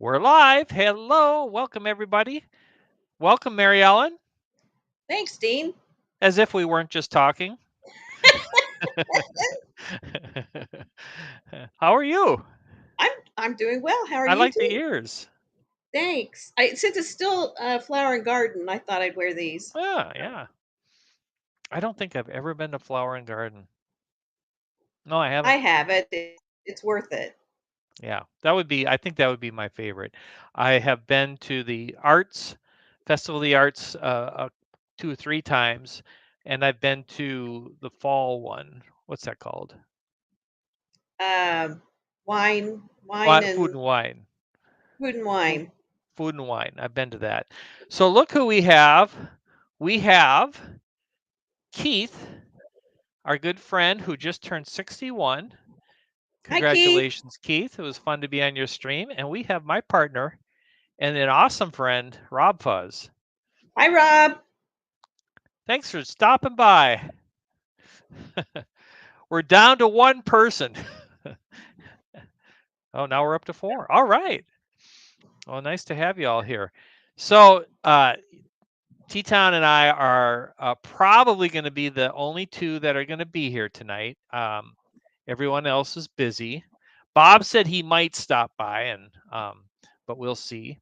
We're live. Hello. Welcome, everybody. Welcome, Mary Ellen. Thanks, Dean. As if we weren't just talking. How are you? I'm doing well. How are I you like the too? ears. Thanks. Since it's still flower and garden, I thought I'd wear these. Yeah. I don't think I've ever been to Flower and Garden. No, I I haven't. have it. It's worth it. Yeah, I think that would be my favorite. I have been to the Arts, Festival of the Arts, 2 or 3 times, and I've been to the fall one. What's that called? Um, wine Food and and Wine. food and Food, wine. Food and Wine. I've been to that. So look who we have. We have Keith, our good friend who just turned 61. Hi, Keith. Congratulations, Keith. It was fun to be on your stream. And we have my partner and an awesome friend, Rob Fuzz. Hi, Rob. Thanks for stopping by. We're down to one person. Oh, now we're up to 4. All right. Well, nice to have you all here. So, T-Town and I are probably going to be the only two that are going to be here tonight. Everyone else is busy. Bob said he might stop by, but we'll see.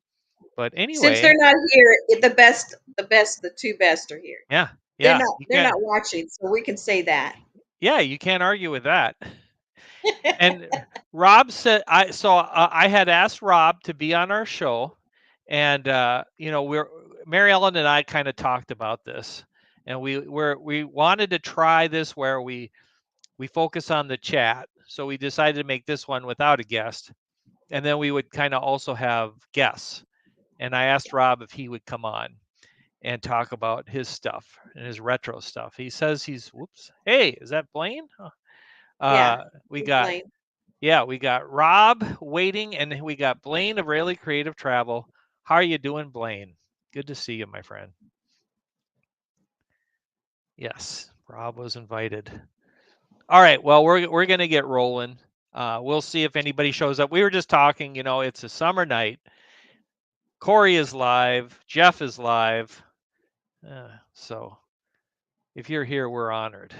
But Since anyway, they're not here, the two best are here. yeah, They're yeah, not. They're not watching, so we can say that. you can't argue with that. And Rob said, I had asked Rob to be on our show, and Mary Ellen and I kind of talked about this, and we wanted to try this where we focus on the chat. So we decided to make this one without a guest, and then we would kind of also have guests. And I asked Rob if he would come on and talk about his stuff and his retro stuff. He says he's whoops. Hey, is that Blaine? Yeah, We he's got Blaine. we got Rob waiting, and we got Blaine of Rayleigh Creative Travel. How are you doing, Blaine? Good to see you, my friend. Yes, Rob was invited. All right, well, we're gonna get rolling. We'll see if anybody shows up. We were just talking, it's a summer night. Corey is live. Jeff is live. So if you're here, we're honored.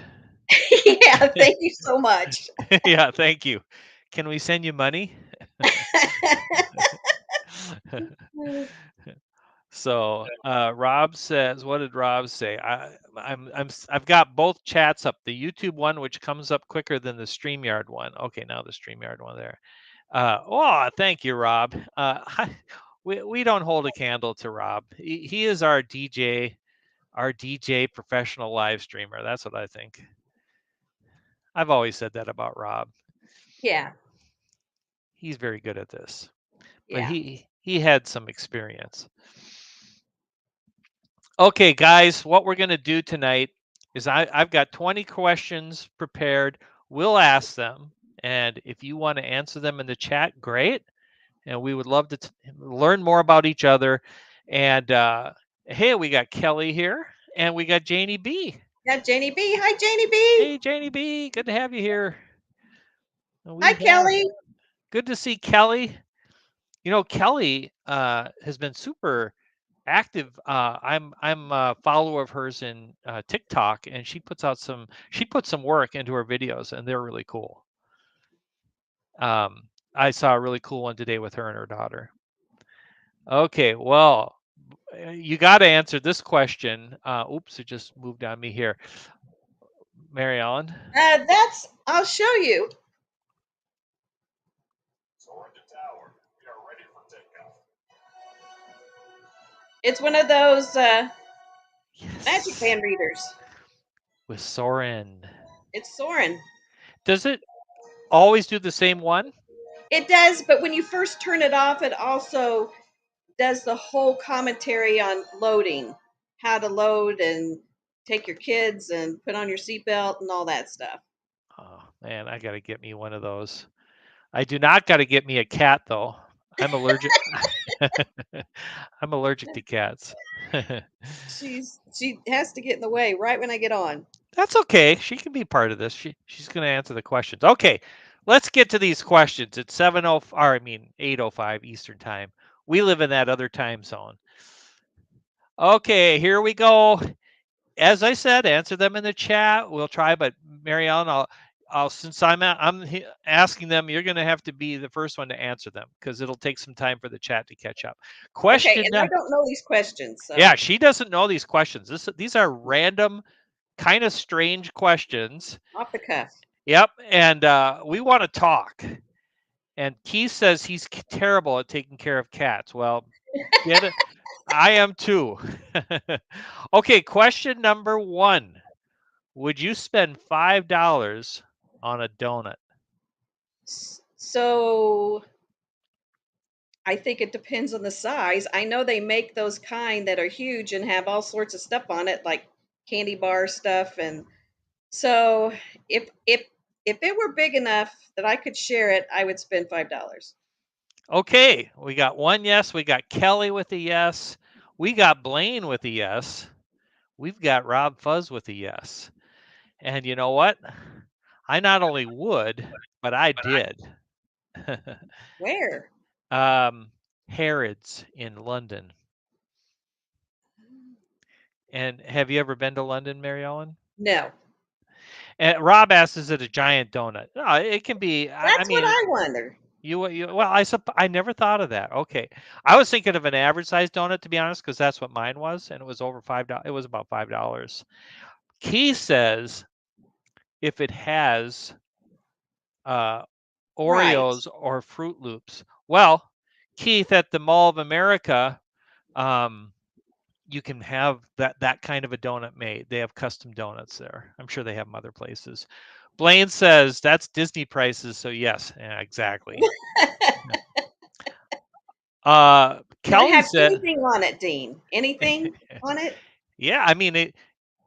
Yeah, thank you so much. Yeah, thank you. Can we send you money? So Rob says, what did Rob say? I've got both chats up. The YouTube one, which comes up quicker than the StreamYard one. Okay, now the StreamYard one there. Thank you, Rob. We don't hold a candle to Rob. He is our DJ professional live streamer. That's what I think. I've always said that about Rob. Yeah, He's very good at this, but yeah. he had some experience. Okay, guys, what we're going to do tonight is I've got 20 questions prepared. We'll ask them, and if you want to answer them in the chat, great. And we would love to learn more about each other. And hey, we got Kelly here, and we got Janie B. Yeah, Janie B. Hi, Janie B. Hey, Janie B, good to have you here. Hi, We have Kelly. good to see Kelly. Kelly has been super active. I'm a follower of hers in TikTok, and she puts some work into her videos, and they're really cool. I saw a really cool one today with her and her daughter. Okay, well, you got to answer this question. Oops, it just moved on me here, Mary Ellen. I'll show you. It's one of those Magic Yes, Band readers. with Soren. It's Soren. Does it always do the same one? It does, but when you first turn it off, it also does the whole commentary on loading, how to load and take your kids and put on your seatbelt and all that stuff. Oh man, I got to get me one of those. I do not got to get me a cat though. I'm allergic. I'm allergic to cats. She has to get in the way right when I get on. That's okay. She can be part of this. She's going to answer the questions. Okay. let's get to these questions. It's 8:05 Eastern time. We live in that other time zone. Okay, here we go. As I said, answer them in the chat. We'll try, but Mary Ellen, I'll since asking them, you're going to have to be the first one to answer them because it'll take some time for the chat to catch up. Okay, Question. and I don't know these questions, Yeah, so she doesn't know these questions. These are random, kind of strange questions. off the cuff. Yep, and we want to talk. And Keith says he's terrible at taking care of cats. Well, get it. I am too. Okay, question number 1. Would you spend $5 on a donut? So I think it depends on the size. I know they make those kind that are huge and have all sorts of stuff on it, like candy bar stuff. And so if it were big enough that I could share it, I would spend $5. Okay, we got one yes. We got Kelly with a yes. We got Blaine with a yes. We've got Rob Fuzz with a yes. And you know what? I not only would, but I did. Where? Harrods in London. And have you ever been to London, Mary Ellen? No. And Rob asks, "Is it a giant donut?" No, it can be. I That's what mean, I wonder. well, I never thought of that. Okay, I was thinking of an average sized donut to be honest, because that's what mine was, and it was over $5. It was about $5. Key says if it has uh, Right. Oreos or Fruit Loops. Well, Keith, at the Mall of America, um, you can have that kind of a donut made. They have custom donuts there. I'm sure they have them other places. Blaine says that's Disney prices, so yes, yeah, exactly. Can it Kelly have said, anything on it, Dean? Anything on it? yeah, I mean,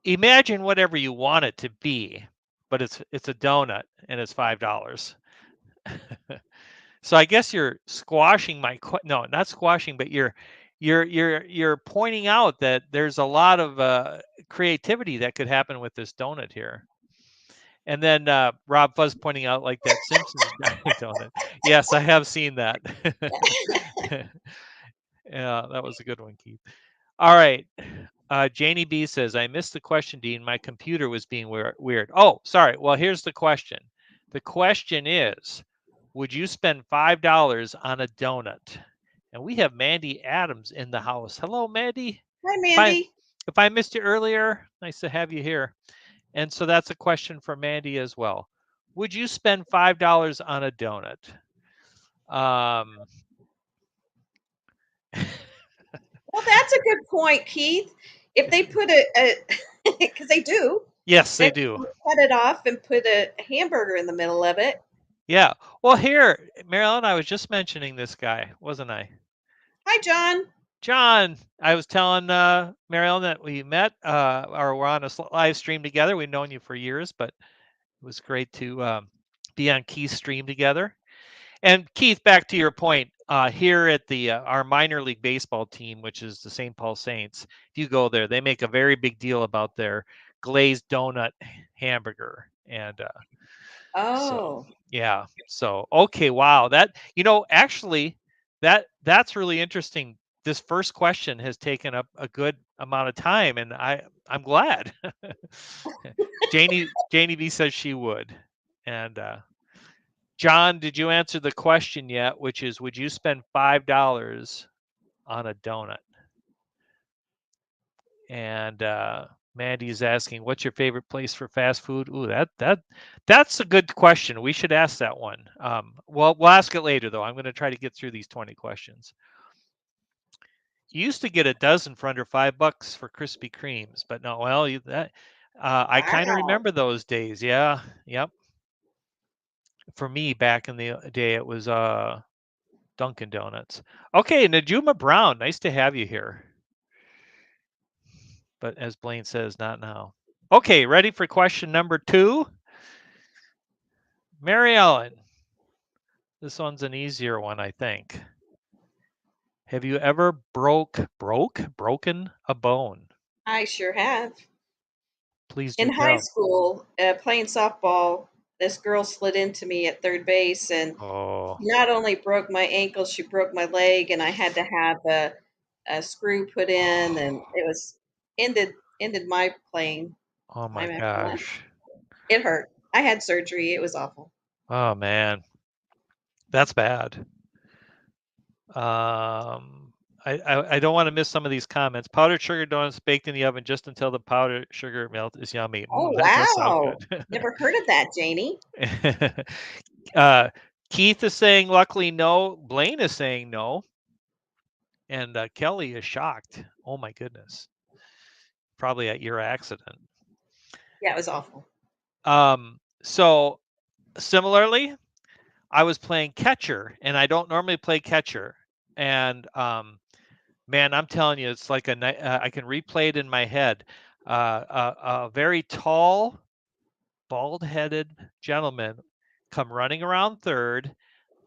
imagine whatever you want it to be, but it's a donut and it's $5. So I guess you're squashing no, not squashing, but you're pointing out that there's a lot of creativity that could happen with this donut here. And then Rob Fuzz pointing out like that Simpsons giant donut. Yes, I have seen that. Yeah, that was a good one, Keith. All right. Janie B says, I missed the question, Dean. My computer was being weird. Oh, sorry. Well, here's the question. The question is, would you spend $5 on a donut? And we have Mandy Adams in the house. Hello, Mandy. Hi, If I Mandy. if I missed you earlier, nice to have you here. And so that's a question for Mandy as well. Would you spend $5 on a donut? Well, that's a good point, Keith. If they put because they do, Yes, they they do. cut it off and put a hamburger in the middle of it. Yeah. Well, here, Marilyn, I was just mentioning this guy, wasn't I? Hi, John. John, I was telling Marilyn that we met or we're on a live stream together. We've known you for years, but it was great to be on Keith's stream together. And Keith, back to your point, here at the our minor league baseball team, which is the St. Paul Saints, if you go there, they make a very big deal about their glazed donut hamburger. And so, Oh, yeah. So, okay, wow. Actually, that's really interesting. This first question has taken up a good amount of time, and I'm glad. Janie B says she would, and John, did you answer the question yet? Which is, would you spend $5 on a donut? And Mandy's asking, what's your favorite place for fast food? Ooh, that's a good question. We should ask that one. Well, we'll ask it later though. I'm going to try to get through these 20 questions. You used to get a dozen for under $5 for Krispy Kremes, but no, well, I kind of wow. remember those days. Yeah, yep. For me, back in the day, it was Dunkin' Donuts. Okay, Najuma Brown, nice to have you here. But as Blaine says, not now. Okay, ready for question number 2? Mary Ellen, this one's an easier one, I think. Have you ever broken a bone? I sure have. Please In do high tell. school, playing softball, this girl slid into me at third base, and Oh, not only broke my ankle, she broke my leg, and I had to have a screw put in, and it was ended my playing oh my time after that. gosh. It hurt. I had surgery. It was awful. Oh man, that's bad. Um, I don't want to miss some of these comments. Powdered sugar donuts baked in the oven just until the powdered sugar melt is yummy. Oh That does sound wow! good. Never heard of that, Janie. uh, Keith is saying luckily no. Blaine is saying no, and Kelly is shocked. Oh my goodness, probably at your accident. Yeah, it was awful. So similarly, I was playing catcher, and I don't normally play catcher, and man, I'm telling you, it's like I can replay it in my head. A very tall, bald-headed gentleman come running around third.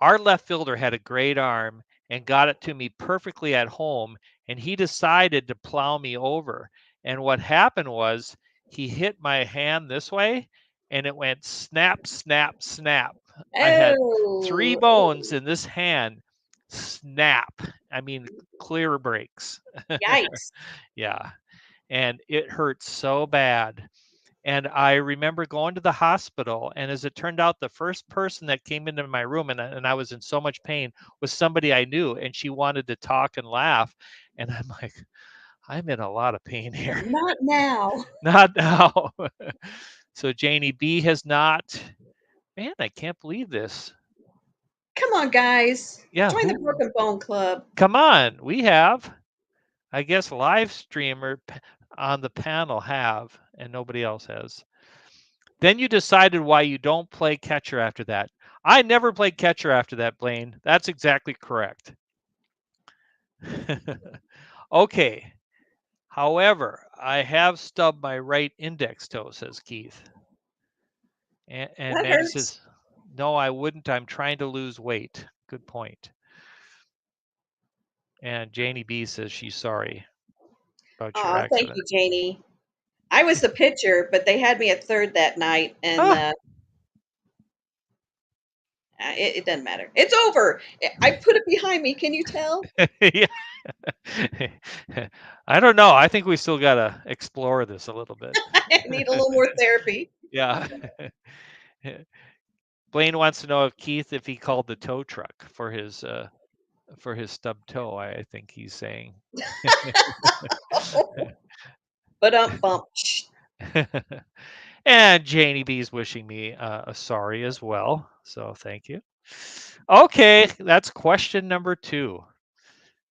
Our left fielder had a great arm and got it to me perfectly at home, and he decided to plow me over. And what happened was he hit my hand this way, and it went snap, snap, snap. I had 3 Oh, bones in this hand snap. I mean, clear breaks. yikes! Yeah, and it hurt so bad. And I remember going to the hospital, and as it turned out, the first person that came into my room, and I was in so much pain, was somebody I knew, and she wanted to talk and laugh. And I'm like, I'm in a lot of pain here. Not now. Not now. So Janie B has not. Man, I can't believe this. Come on, guys. Yeah, Join the who? Broken Bone Club. Come on, we have. I guess live streamer on the panel have, and nobody else has. Then you decided why you don't play catcher after that. I never played catcher after that, Blaine. That's exactly correct. Okay. However, I have stubbed my right index toe, says Keith. And That Mandy hurts. says, no, I wouldn't. I'm trying to lose weight. Good point. And Janie B says she's sorry about your Oh, thank accident. you, Janie. I was the pitcher, but they had me at third that night, and Ah, it doesn't matter. It's over. I put it behind me. Can you tell? yeah. I don't know. I think we still got to explore this a little bit. I need a little more therapy. Yeah. Blaine wants to know if Keith, if he called the tow truck for his stub toe. I think he's saying. But bump. And Janie B's wishing me a sorry as well. So thank you. Okay, that's question number 2.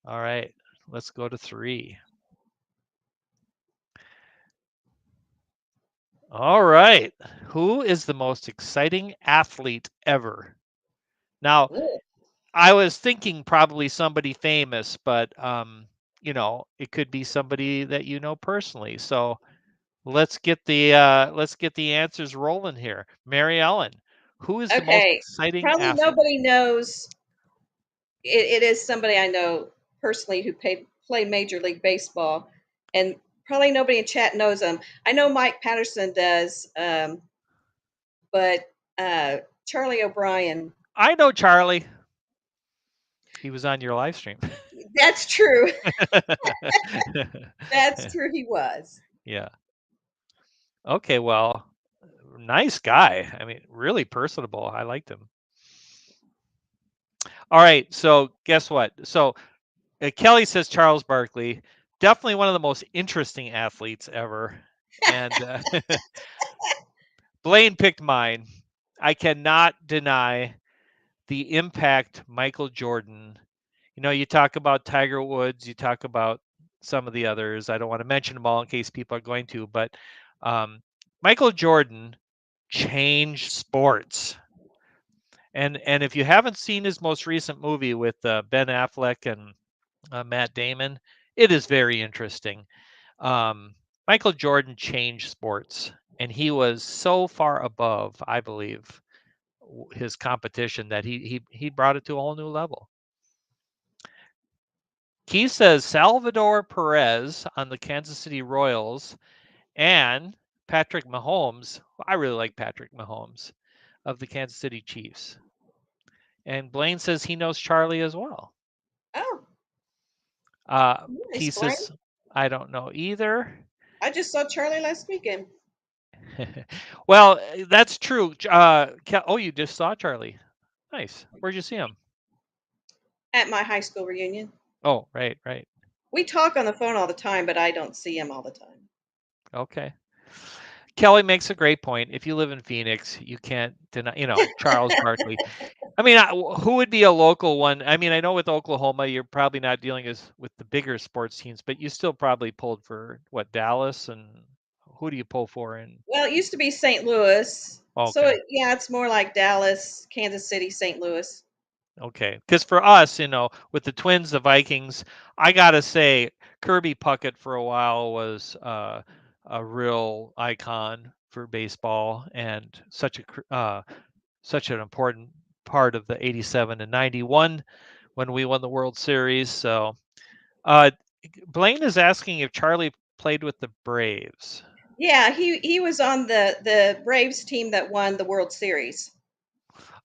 All right, let's go to 3. All right, who is the most exciting athlete ever? Now, Ugh. I was thinking probably somebody famous, but it could be somebody that you know personally. So let's get the answers rolling here. Mary Ellen, who is the most Okay, exciting probably athlete? nobody knows. It is somebody I know personally who played Major League Baseball, and probably nobody in chat knows him. I know Mike Patterson does, but Charlie O'Brien. I know Charlie. He was on your live stream. That's true. That's true. He was. Yeah. Okay, well, nice guy. I mean, really personable. I liked him. All right, so guess what? So Kelly says Charles Barkley, definitely one of the most interesting athletes ever. And Blaine picked mine. I cannot deny the impact Michael Jordan. You talk about Tiger Woods, you talk about some of the others. I don't want to mention them all in case people are going to, but Michael Jordan changed sports. And if you haven't seen his most recent movie with Ben Affleck and Matt Damon, it is very interesting. Michael Jordan changed sports, and he was so far above, I believe, his competition that he brought it to a whole new level. Keith says Salvador Perez on the Kansas City Royals and Patrick Mahomes. I really like Patrick Mahomes. of the Kansas City Chiefs. And Blaine says he knows Charlie as well. Oh, He nice, Blaine. says, I don't know either. I just saw Charlie last weekend Well, that's true. Oh, you just saw Charlie. Nice. Where'd you see him? at my high school reunion. Oh, right, right. We talk on the phone all the time, but I don't see him all the time. Okay. Kelly makes a great point. If you live in Phoenix, you can't deny, Charles Barkley. I mean, who would be a local one? I mean, I know with Oklahoma, you're probably not dealing with the bigger sports teams, but you still probably pulled for what, Dallas, and who do you pull for in? Well, it used to be St. Louis. So, Okay. yeah, it's more like Dallas, Kansas City, St. Louis. Okay. Because for us, with the Twins, the Vikings, I got to say, Kirby Puckett for a while was a real icon for baseball and such an important part of the 87 and 91 when we won the World Series. So, Blaine is asking if Charlie played with the Braves. Yeah, he was on the Braves team that won the World Series.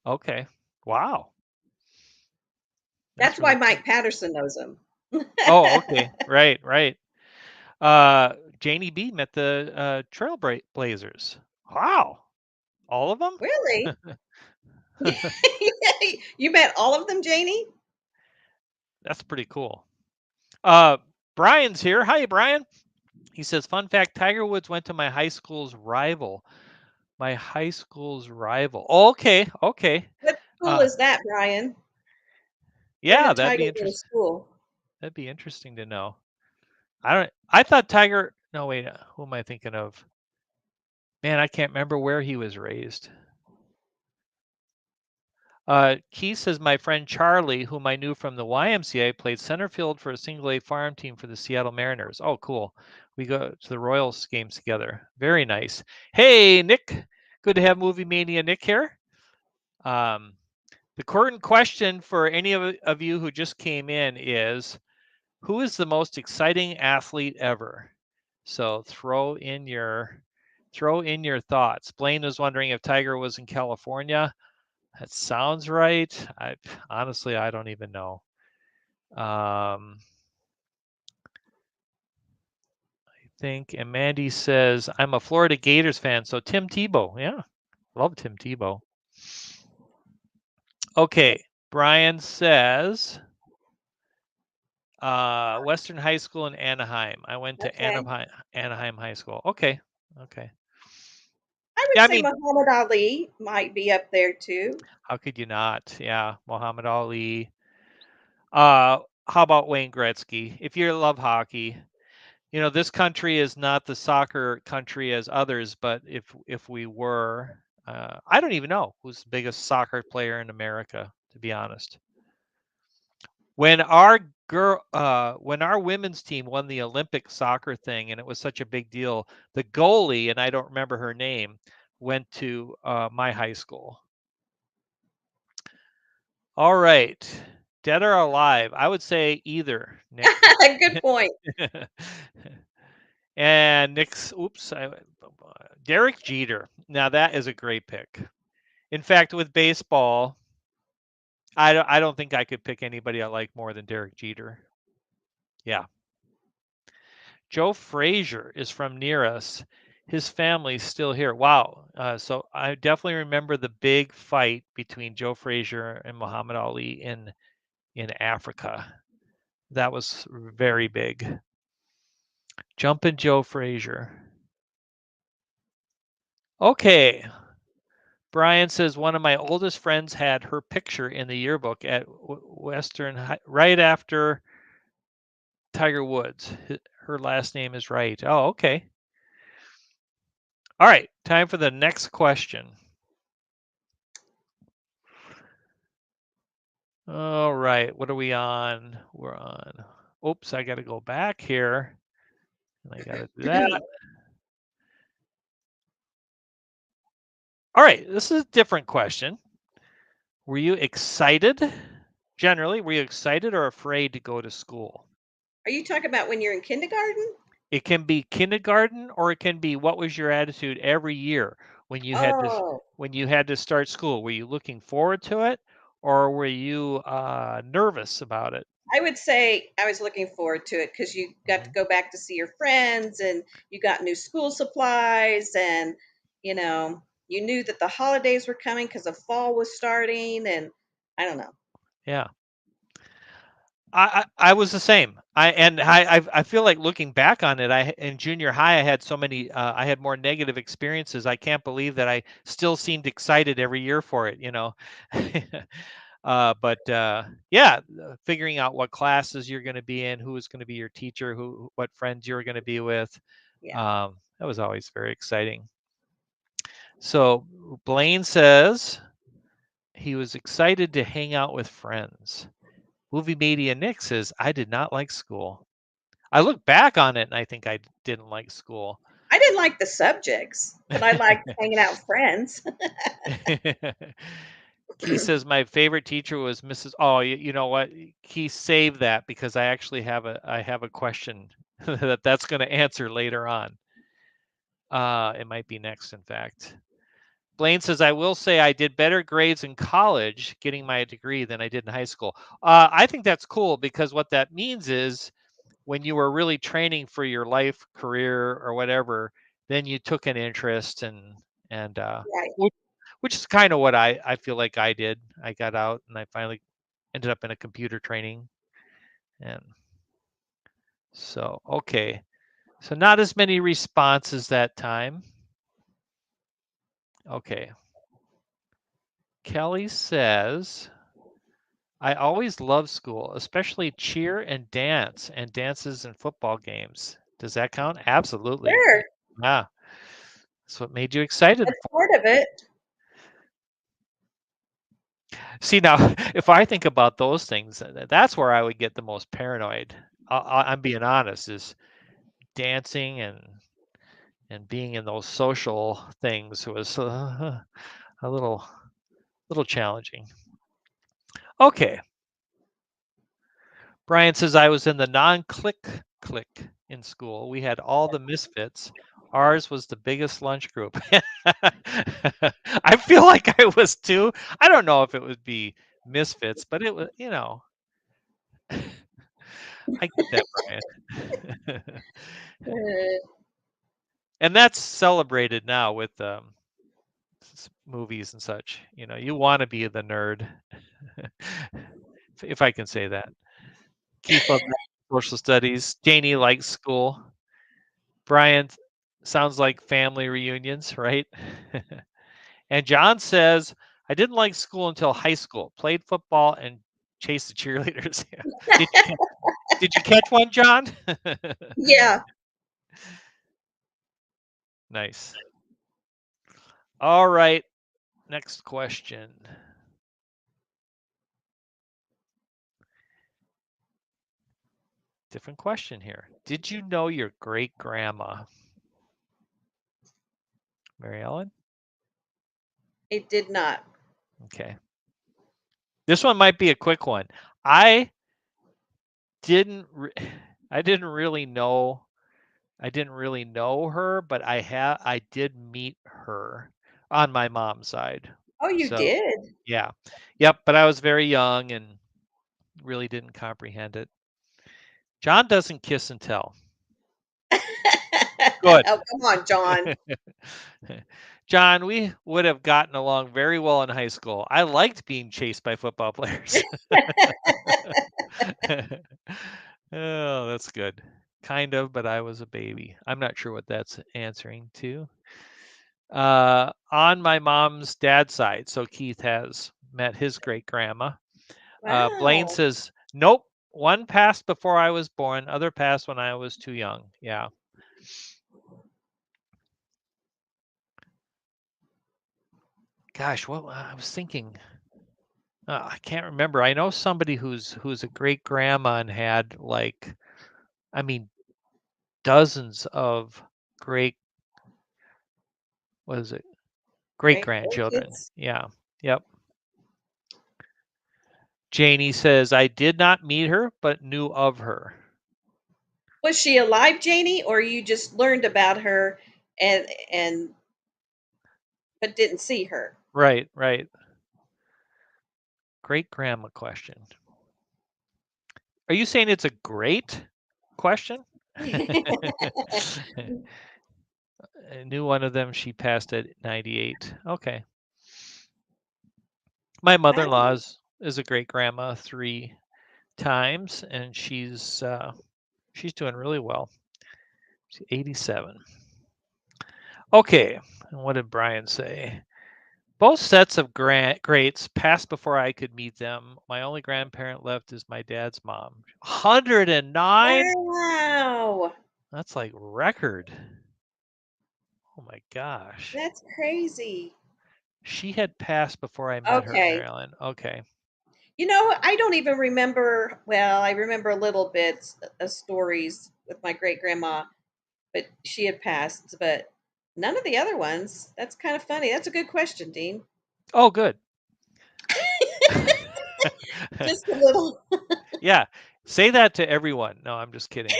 Okay. Wow. That's why Really cool. Mike Patterson knows him. Oh, okay. Right, right. Janie B met the Trailblazers. Wow. All of them? Really? You met all of them, Janie? That's pretty cool. Brian's here. Hi, Brian. He says, fun fact, Tiger Woods went to my high school's rival. My high school's rival. Okay, okay. What school Uh, is that, Brian? Where yeah, did that'd Tiger be go to interesting. school? That'd be interesting to know. I thought Tiger. No, wait. Who am I thinking of? Man, I can't remember where he was raised. Keith says my friend Charlie, whom I knew from the YMCA, played center field for a single A farm team for the Seattle Mariners. Oh, cool. We go to the Royals games together. Very nice. Hey, Nick. Good to have Movie Mania Nick here. The current question for any of you who just came in is, who is the most exciting athlete ever? So throw in your thoughts. Blaine was wondering if Tiger was in California. That sounds right. Honestly, I don't even know. I think, and Mandy says, I'm a Florida Gators fan. So Tim Tebow. Yeah, love Tim Tebow. Okay, Brian says, Western High School in Anaheim. I went to Anaheim High School. Okay, okay. I would Yeah, I say mean, Muhammad Ali might be up there too. how could you not? Yeah, Muhammad Ali. How about Wayne Gretzky? If you love hockey, this country is not the soccer country as others, but if we were, I don't even know who's the biggest soccer player in America, to be honest. When our women's team won the Olympic soccer thing, and it was such a big deal, the goalie, and I don't remember her name, went to my high school. All right, dead or alive? I would say either. Nick. Good point. And Nick's, Derek Jeter. Now that is a great pick. In fact, with baseball, I don't think I could pick anybody I like more than Derek Jeter. Yeah. Joe Frazier is from near us. His family's still here. Wow. So I definitely remember the big fight between Joe Frazier and Muhammad Ali in Africa. That was very big. Jumpin' Joe Frazier. Okay. Brian says one of my oldest friends had her picture in the yearbook at Western right after Tiger Woods. Her last name is Wright. Oh, okay. All right, time for the next question. All right, what are we on? We're on. Oops, I got to go back here. And I got to do that. All right, this is a different question. Were you excited? Generally, were you excited or afraid to go to school? Are you talking about when you're in kindergarten? It can be kindergarten or it can be what was your attitude every year when you had to Oh, start school? Were you looking forward to it, or were you nervous about it? I would say I was looking forward to it because you got to Mhm. go back to see your friends and you got new school supplies and you knew that the holidays were coming because the fall was starting and I don't know. Yeah. I was the same. I feel like looking back on it, in junior high I had so many I had more negative experiences. I can't believe that I still seemed excited every year for it, you know. But yeah, figuring out what classes you're going to be in, who is going to be your teacher, what friends you're going to be with, Yeah. that was always very exciting. So Blaine says he was excited to hang out with friends. Movie Media Nick says I did not like school. I look back on it and I think I didn't like school. I didn't like the subjects, but I liked hanging out with friends. Key says my favorite teacher was Mrs. Oh, you know what? Key save that because I have a question that's going to answer later on. It might be next, in fact. Blaine says I will say I did better grades in college getting my degree than I did in high school. I think that's cool because what that means is when you were really training for your life career or whatever, then you took an interest and Right. which, which is kind of what I feel like I did. I got out and I finally ended up in a computer training. And so okay. So not as many responses that time. Okay. Kelly says I always love school, especially cheer and dance and dances and football games. Does that count? Absolutely. Sure. Yeah. That's what made you excited. That's part of it. See now, if I think about those things, that's where I would get the most paranoid. I'm being honest, is dancing and being in those social things was a little challenging. Okay, Brian says I was in the non-click click in school. We had all the misfits. Ours was the biggest lunch group. I feel like I was too. I don't know if it would be misfits, but it was, I get that, Brian. Uh, And that's celebrated now with movies and such. You want to be the nerd, if I can say that. Keith loves social studies. Janie likes school. Brian sounds like family reunions, right? And John says, I didn't like school until high school. Played football and chased the cheerleaders. Did you catch one, John? yeah. Nice. All right. Next question. Different question here. Did you know your great grandma? Mary Ellen? It did not. Okay. This one might be a quick one. I didn't re- I didn't really know her, but I did meet her on my mom's side. Oh, you So, did? yeah. Yep, but I was very young and really didn't comprehend it. John doesn't kiss and tell. Good. Oh, come on, John. John, we would have gotten along very well in high school. I liked being chased by football players. Oh, that's good. Kind of, but I was a baby. I'm not sure what that's answering to. On my mom's dad's side, so Keith has met his great grandma. Blaine Wow. says, nope. One passed before I was born, other passed when I was too young. Yeah. Gosh, what I was thinking. I can't remember. I know somebody who's a great grandma and had like, I mean, dozens of great, what is it? Great Great grandchildren. grandkids. Yeah. Yep. Janie says, I did not meet her, but knew of her. Was she alive, Janie, or you just learned about her and but didn't see her. Right, right. Great grandma question. Are you saying it's a great question? I knew one of them. She passed at 98. Okay. My mother-in-law is a great grandma 3 times, and she's doing really well. She's 87. Okay. And what did Brian say? Both sets of greats passed before I could meet them. My only grandparent left is my dad's mom. 109? Wow. That's like record. Oh my gosh. That's crazy. She had passed before I met her, Okay. Marilyn. Okay. You know, I don't even remember. Well, I remember a little bit of stories with my great grandma, but she had passed, but none of the other ones. That's kind of funny. That's a good question, Dean. Oh, good. Just a little. Yeah. Say that to everyone. No, I'm just kidding.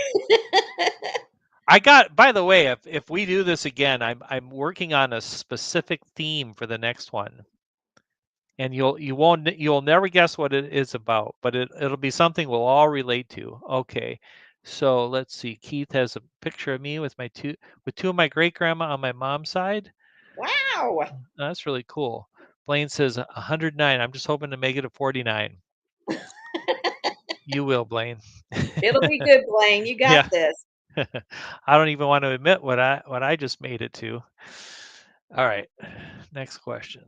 I got, by the way, if we do this again, I'm working on a specific theme for the next one. And you'll never guess what it is about, but it'll be something we'll all relate to. Okay. So let's see. Keith has a picture of me with two of my great grandma on my mom's side. Wow. That's really cool. Blaine says 109. I'm just hoping to make it a 49. You will, Blaine. It'll be good, Blaine. You got Yeah. this. I don't even want to admit what I just made it to. All right. Next question.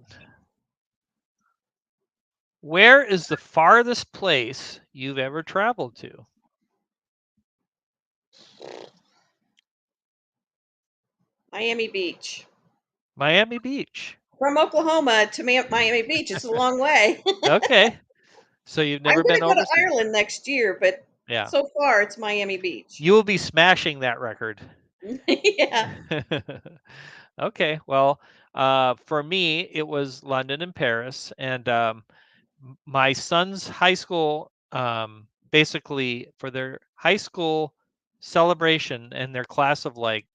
Where is the farthest place you've ever traveled to? Miami Beach. Miami Beach. From Oklahoma to Miami Beach, it's a long way. Okay. So you've I'm never going been to go to overseas? Ireland next year, but Yeah. so far it's Miami Beach. You will be smashing that record. Yeah. Okay. Well, for me, it was London and Paris. And my son's high school, basically for their high school celebration and their class of like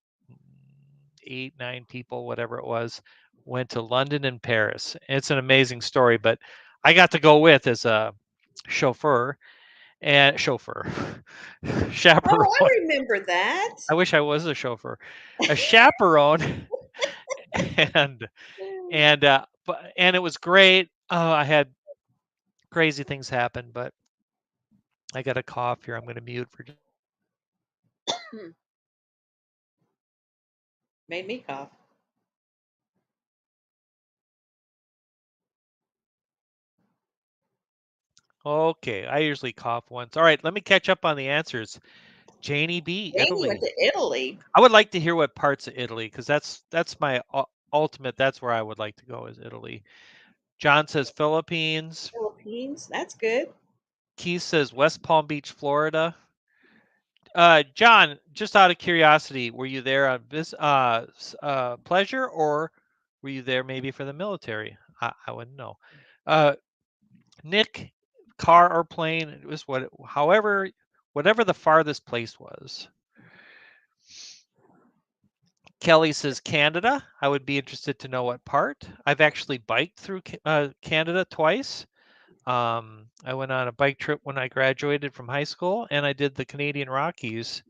8, 9 people, whatever it was, went to London and Paris. It's an amazing story, but I got to go with as a chauffeur chaperone. Oh, I remember that. I wish I was a chauffeur, a chaperone, and and it was great. I had crazy things happen, but I got a cough here. I'm going to mute for. Made me cough. Okay, I usually cough once. All right, let me catch up on the answers. Janie B, Jamie went Italy. to Italy. I would like to hear what parts of Italy, because that's my ultimate. That's where I would like to go is Italy. John says Philippines. Philippines. That's good. Keith says West Palm Beach, Florida. John, just out of curiosity, were you there on this pleasure, or were you there maybe for the military? I wouldn't know. Nick, car or plane? It was whatever the farthest place was. Kelly says Canada. I would be interested to know what part. I've actually biked through Canada twice. I went on a bike trip when I graduated from high school, and I did the Canadian Rockies,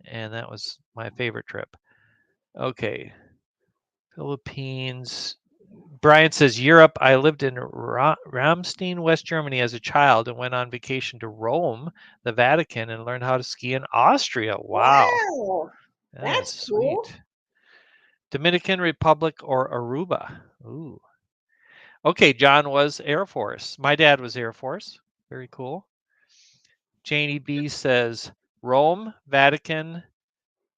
and that was my favorite trip. Okay, Philippines. Brian says Europe. I lived in Ramstein, West Germany as a child and went on vacation to Rome, the Vatican, and learned how to ski in Austria. Wow, Wow. that is That's cool. sweet. Dominican Republic or Aruba. Ooh. Okay, John was Air Force. My dad was Air Force. Very cool. Janie B says Rome, Vatican.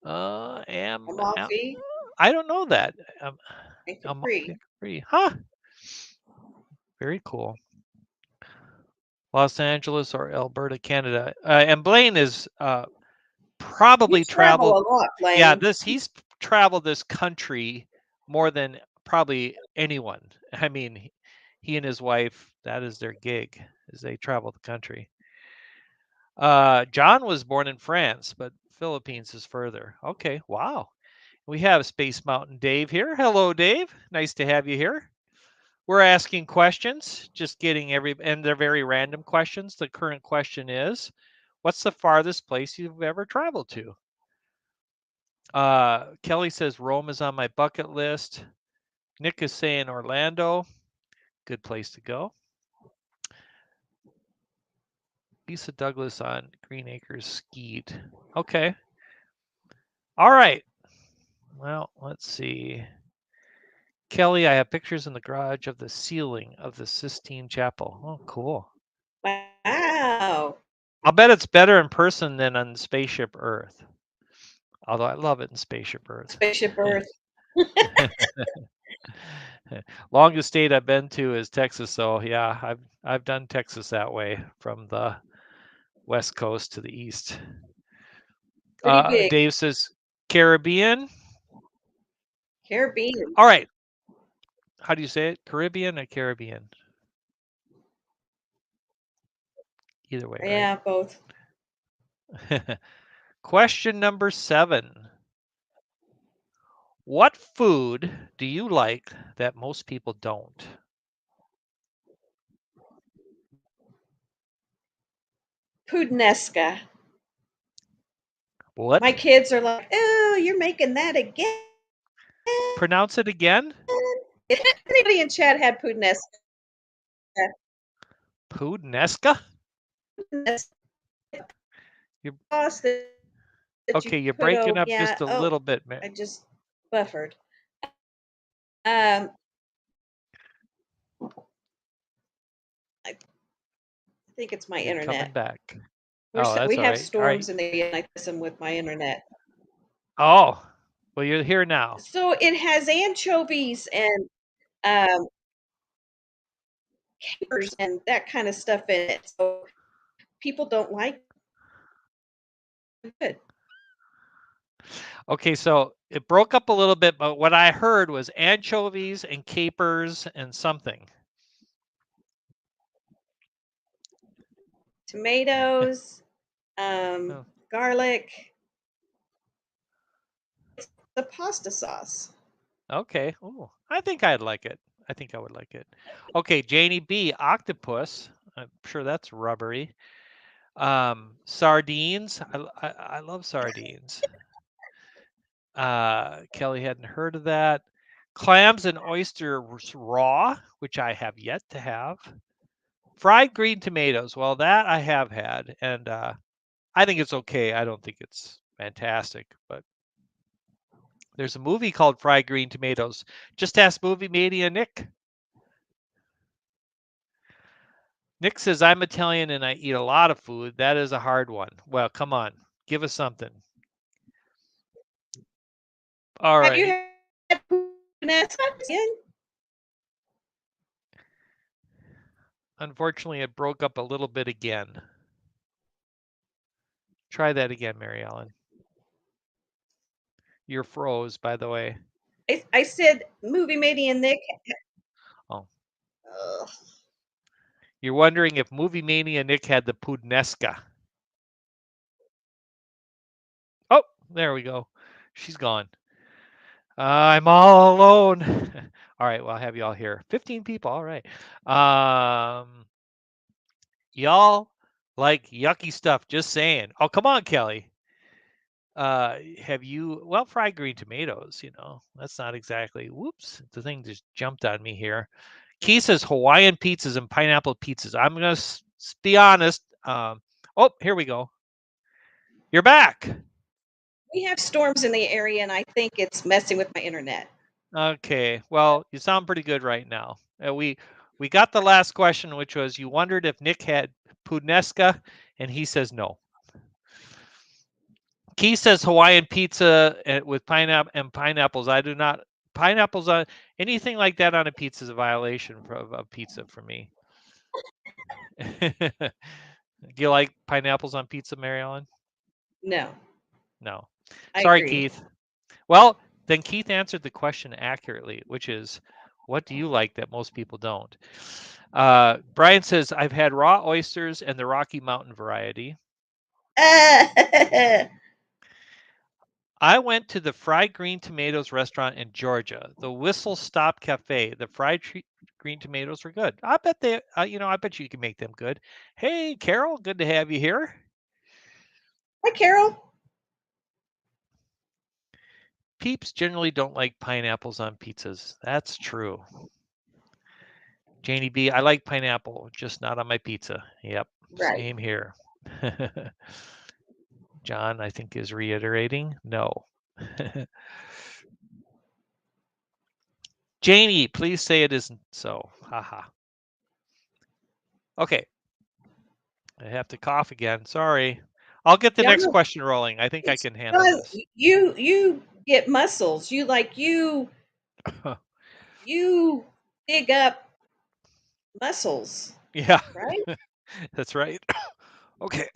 Amalfi I don't know that. and Amalfi Capri. Capri. Huh. Very cool. Los Angeles or Alberta, Canada. And Blaine is You probably travel traveled. a lot, Yeah, Blaine. he's traveled this country more than probably anyone. I mean, he and his wife, that is their gig, is they travel the country. John was born in France, but Philippines is further. Okay, wow. We have Space Mountain Dave here. Hello, Dave. Nice to have you here. We're asking questions, just getting and they're very random questions. The current question is, what's the farthest place you've ever traveled to? Kelly says Rome is on my bucket list. Nick is saying Orlando. Good place to go. Lisa Douglas on Green Acres skied. Okay. All right. Well, let's see. Kelly, I have pictures in the garage of the ceiling of the Sistine Chapel. Oh, cool. Wow. I'll bet it's better in person than on Spaceship Earth. Although I love it in Spaceship Earth. Spaceship Earth. Longest state I've been to is Texas, so yeah, I've done Texas that way from the west coast to the east. Pretty big. Dave says Caribbean. Caribbean. All right. How do you say it? Caribbean or Caribbean? Either way, Yeah, right? both. Question number 7. What food do you like that most people don't? Puttanesca. What? My kids are like, "Oh, you're making that again." Pronounce it again. If anybody in chat had puttanesca, Puttanesca? You're, sauce that okay, you you're put breaking over. up Yeah. just a Oh, little bit, I man. just buffered. I think it's my You're coming internet. back. Oh, We that's all have right. All right. storms in the and I miss them with my internet. Oh, well, you're here now. So it has anchovies and um, capers and that kind of stuff in it. So people don't like it. Okay, so it broke up a little bit, but what I heard was anchovies and capers and something. Tomatoes, Oh, garlic. It's the pasta sauce. okay. Oh, I think I'd like it. I think I would like it. Okay, Janie B, octopus. I'm sure that's rubbery. Sardines. I love sardines. Kelly hadn't heard of that. Clams and oysters raw, which I have yet to have. Fried green tomatoes. Well, that I have had, and I think it's okay. I don't think it's fantastic, but there's a movie called Fried Green Tomatoes. Just ask Movie Mania Nick. Nick says, I'm Italian and I eat a lot of food. That is a hard one. Well, come on. Give us something. All Have you right. had puttanesca? Unfortunately, it broke up a little bit again. Try that again, Mary Ellen. You're froze, by the way. I said Movie Mania Nick. Oh. Ugh. You're wondering if Movie Mania Nick had the puttanesca. Oh, there we go. She's gone. I'm all alone. All right, well, I'll have you all here. 15 people. All right. Y'all like yucky stuff. Just saying. Oh, come on, Kelly. Have you, well, fried green tomatoes, that's not exactly, whoops, the thing just jumped on me here. Key says Hawaiian pizzas and pineapple pizzas. I'm going to be honest. Oh, here we go. You're back. We have storms in the area, and I think it's messing with my internet. Okay. Well, you sound pretty good right now. We got the last question, which was you wondered if Nick had puttanesca, and he says no. Key says Hawaiian pizza with pineapples. I do not. Pineapples on anything like that on a pizza is a violation of pizza for me. Do you like pineapples on pizza, Mary Ellen? No. No. I Sorry, agree. Keith. Well, then Keith answered the question accurately, which is, what do you like that most people don't? Brian says, I've had raw oysters and the Rocky Mountain variety. I went to the Fried Green Tomatoes restaurant in Georgia, the Whistle Stop Cafe. The green tomatoes were good. I bet they, I bet you can make them good. Hey, Carol, good to have you here. Hi, Carol. Peeps generally don't like pineapples on pizzas. That's true. Janie B, I like pineapple, just not on my pizza. Yep, Right. same here. John, I think, is reiterating no. Janie, please say it isn't so. Haha. Okay. I have to cough again. Sorry. I'll get the next John, question rolling. I think I can handle John, this. you get muscles. You you dig up muscles, Yeah, right? that's right. Okay.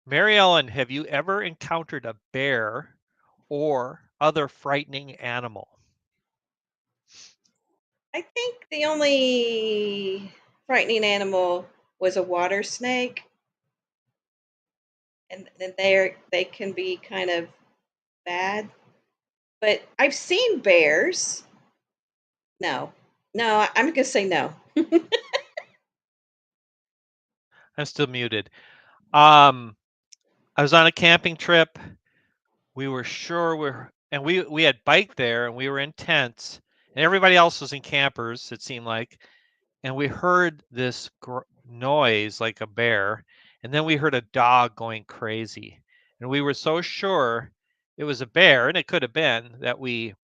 Mary Ellen, have you ever encountered a bear or other frightening animal? I think the only frightening animal was a water snake, and they can be kind of bad. But I've seen bears. No, no, I'm gonna say no. I'm still muted. I was on a camping trip. We were sure we had bike there and we were in tents and everybody else was in campers, it seemed like. And we heard this noise like a bear, and then we heard a dog going crazy, and we were so sure it was a bear, and it could have been, that we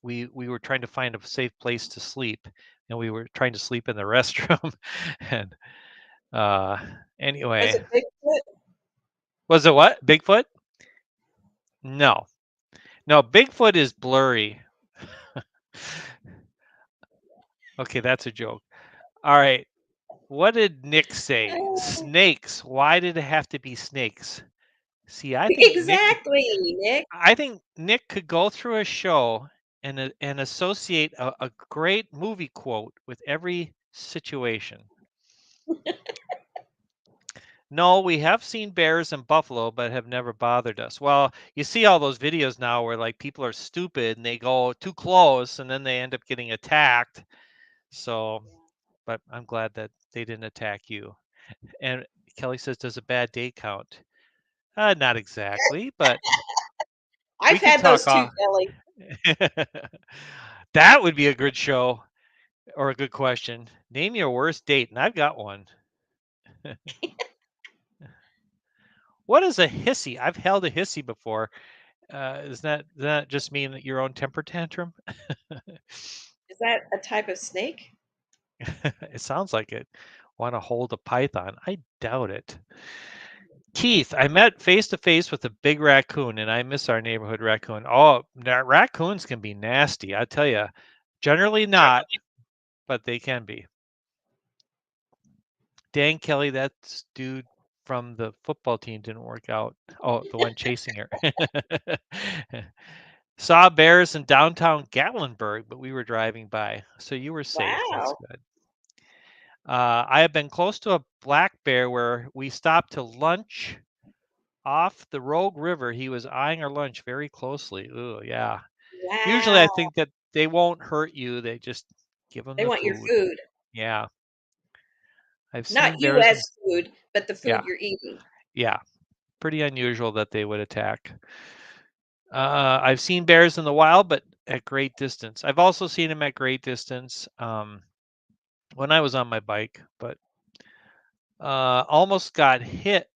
were trying to find a safe place to sleep, and we were trying to sleep in the restroom. And uh Was anyway, it Bigfoot? was it what, Bigfoot? No, no, Bigfoot is blurry. Okay, that's a joke. All right, what did Nick say? Oh, Snakes. Why did it have to be snakes? See, exactly, Nick. I think Nick could go through a show and associate a great movie quote with every situation. No, we have seen bears and buffalo, but have never bothered us. Well, you see all those videos now where like people are stupid and they go too close and then they end up getting attacked. So, but I'm glad that they didn't attack you. And Kelly says, does a bad day count? Not exactly, but we I've can had talk those too, off. Kelly. That would be a good show or a good question. Name your worst date, and I've got one. What is a hissy? I've held a hissy before. Does that just mean that your own temper tantrum? Is that a type of snake? It sounds like it. Want to hold a python? I doubt it. Keith, I met face to face with a big raccoon, and I miss our neighborhood raccoon. Oh, raccoons can be nasty. I tell you. Generally not, but they can be. Dan Kelly, that's dude from the football team, didn't work out. Oh, the one chasing her. Saw bears in downtown Gatlinburg, but we were driving by, so you were safe. That's Wow. good. I have been close to a black bear where we stopped to lunch off the Rogue River. He was eyeing our lunch very closely. Ooh, yeah. Usually, I Wow. think that they won't hurt you. They just give them They the want your food. food. Yeah, I've seen Not bears. US food, but the Yeah, food you're eating. yeah. Pretty unusual that they would attack. I've seen bears in the wild, but at great distance. I've also seen them at great distance when I was on my bike, but almost got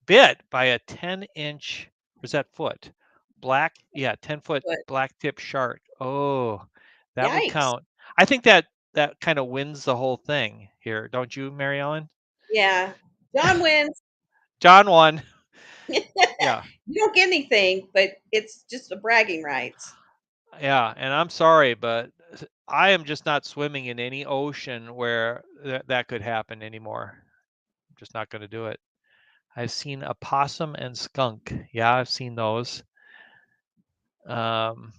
bit by a 10-inch, was that foot? Black, yeah, 10-foot But black tip shark. Oh, that would yikes. count. I think that kind of wins the whole thing here, don't you, Mary Ellen? Yeah. John wins. John won. You Yeah. don't get anything, but it's just a bragging rights. Yeah, and I'm sorry, but I am just not swimming in any ocean where that could happen anymore. I'm just not going to do it. I've seen a possum and skunk. Yeah, I've seen those. Um,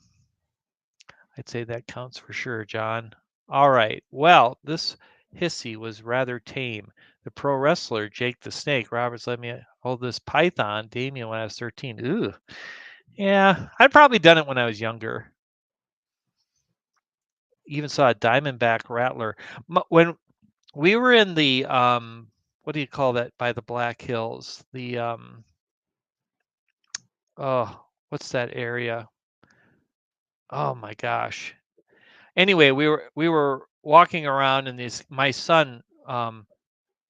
I'd say that counts for sure, John. All right. Well, this hissy was rather tame. The pro wrestler Jake the Snake Roberts let me hold this python Damien when I was 13. Ooh. Yeah, I'd probably done it when I was younger. Even saw a diamondback rattler. When we were in the what do you call that by the Black Hills? The oh, what's that area? Oh my gosh. Anyway, we were walking around and my son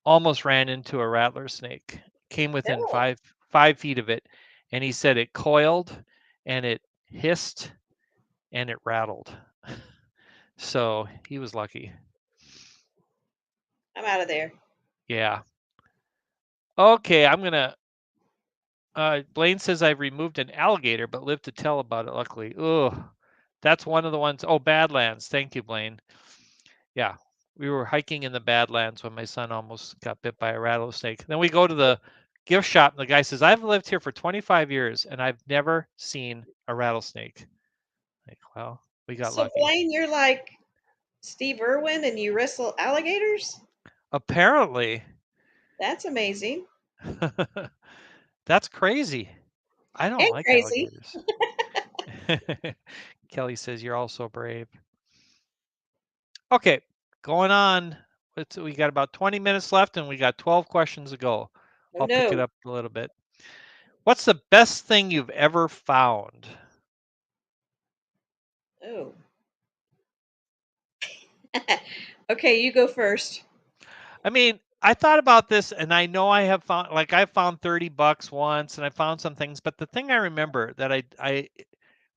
almost ran into a rattler snake. Came within Oh, 5 feet of it, and he said it coiled and it hissed and it rattled. So he was lucky. I'm out of there. Yeah. Okay, I'm gonna. Blaine says I've removed an alligator, but lived to tell about it. Luckily, ugh, that's one of the ones. Oh, Badlands. Thank you, Blaine. Yeah, we were hiking in the Badlands when my son almost got bit by a rattlesnake. Then we go to the gift shop, and the guy says, "I've lived here for 25 years, and I've never seen a rattlesnake." Like, well, we got So, lucky. Blaine, you're like Steve Irwin and you wrestle alligators? Apparently, That's amazing that's crazy. I don't and like crazy. alligators. Kelly says you're all so brave. Okay, going on. We got about 20 minutes left and we got 12 questions to go. Oh, I'll pick it no. up a little bit. What's the best thing you've ever found? Oh. Okay, you go first. I mean, I thought about this and I know I have found like I found $30 once and I found some things, but the thing I remember that I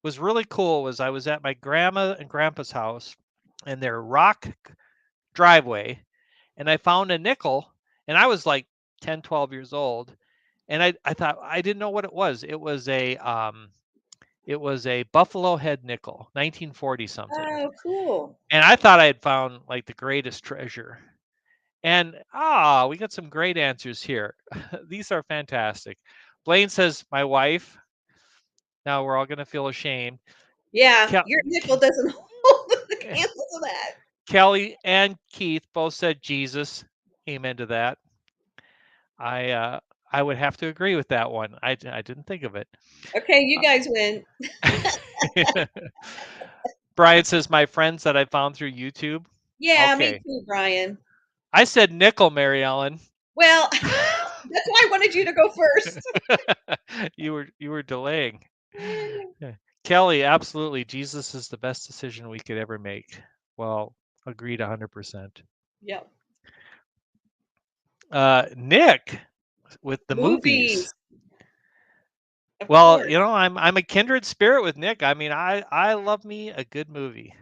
was really cool was I was at my grandma and grandpa's house and their rock driveway and I found a nickel and I was like 10, 12 years old. And I thought I didn't know what it was. It was a Buffalo Head nickel, 1940 something. Oh, cool. And I thought I had found like the greatest treasure. And we got some great answers here. These are fantastic. Blaine says, my wife. Now we're all going to feel ashamed. Yeah, Kel- your nickel doesn't hold the candle to that. Kelly and Keith both said Jesus. Amen to that. I I would have to agree with that one. I didn't think of it. Okay, you guys win. Brian says my friends that I found through YouTube. Yeah, me Okay. too, Brian. I said nickel, Mary Ellen. Well, that's why I wanted you to go first. You were delaying. Yeah. Kelly, absolutely. Jesus is the best decision we could ever make. Well, agreed 100%. Yep. Nick with the movies. Movies, of Well, course. you know, I'm a kindred spirit with Nick. I mean, I love me a good movie.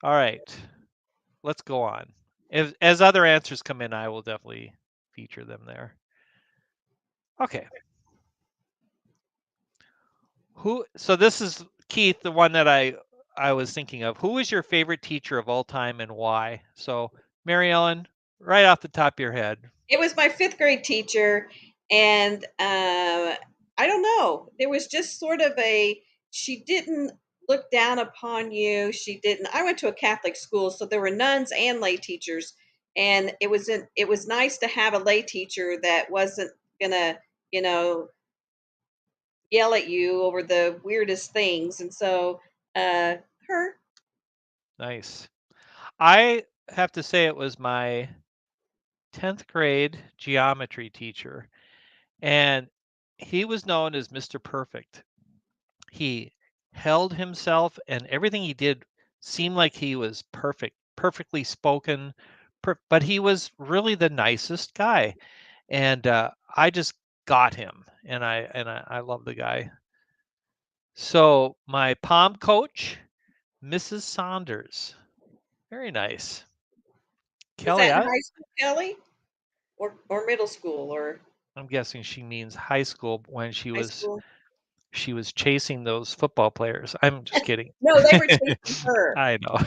All right. Let's go on. If, as other answers come in, I will definitely feature them there. Okay. So this is Keith, the one that I was thinking of. Who is your favorite teacher of all time and why? So, Mary Ellen, right off the top of your head. It was my fifth grade teacher, and I don't know. There was just sort of she didn't look down upon you. She didn't. I went to a Catholic school, so there were nuns and lay teachers, and it was nice to have a lay teacher that wasn't gonna, you know, yell at you over the weirdest things. And so, her. Nice. I have to say it was my 10th grade geometry teacher, and he was known as Mr. Perfect. He held himself, and everything he did seemed like he was perfect, perfectly spoken, but he was really the nicest guy. And I just got him, and I love the guy. So my pom coach, Mrs. Saunders, very nice. Was Kelly, that in high school, Kelly, or middle school or I'm guessing she means high school when high school? she was chasing those football players. I'm just kidding. No, they were chasing her. I know.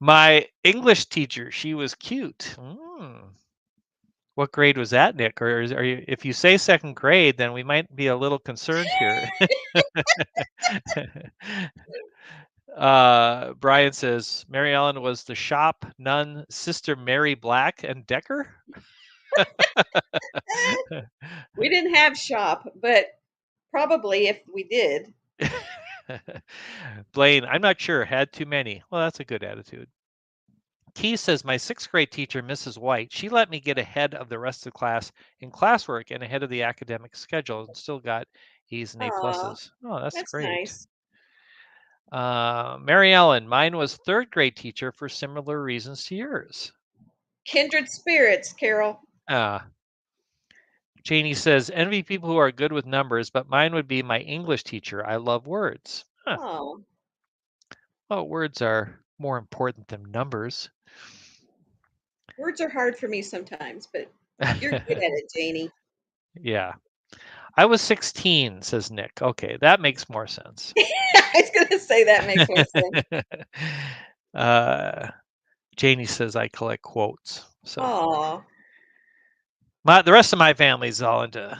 My English teacher, she was cute. What grade was that, Nick? Or are you? If you say second grade, then we might be a little concerned here. Brian says Mary Ellen was the shop nun sister Mary Black and Decker. We didn't have shop, but probably if we did. Blaine, I'm not sure. Had too many. Well, that's a good attitude. Key says my sixth grade teacher, Mrs. White, she let me get ahead of the rest of the class in classwork and ahead of the academic schedule and still got E's and A Aw, pluses. Oh, that's that's great. nice. Mary Ellen, mine was third grade teacher for similar reasons to yours. Kindred spirits, Carol. Janie says, envy people who are good with numbers, but mine would be my English teacher. I love words. Huh. Oh, Well, words are more important than numbers. words are hard for me sometimes, but you're good at it, Janie. Yeah. I was 16, says Nick. Okay, that makes more sense. I was going to say that makes more sense. Janie says I collect quotes. So Aw, the rest of my family is all into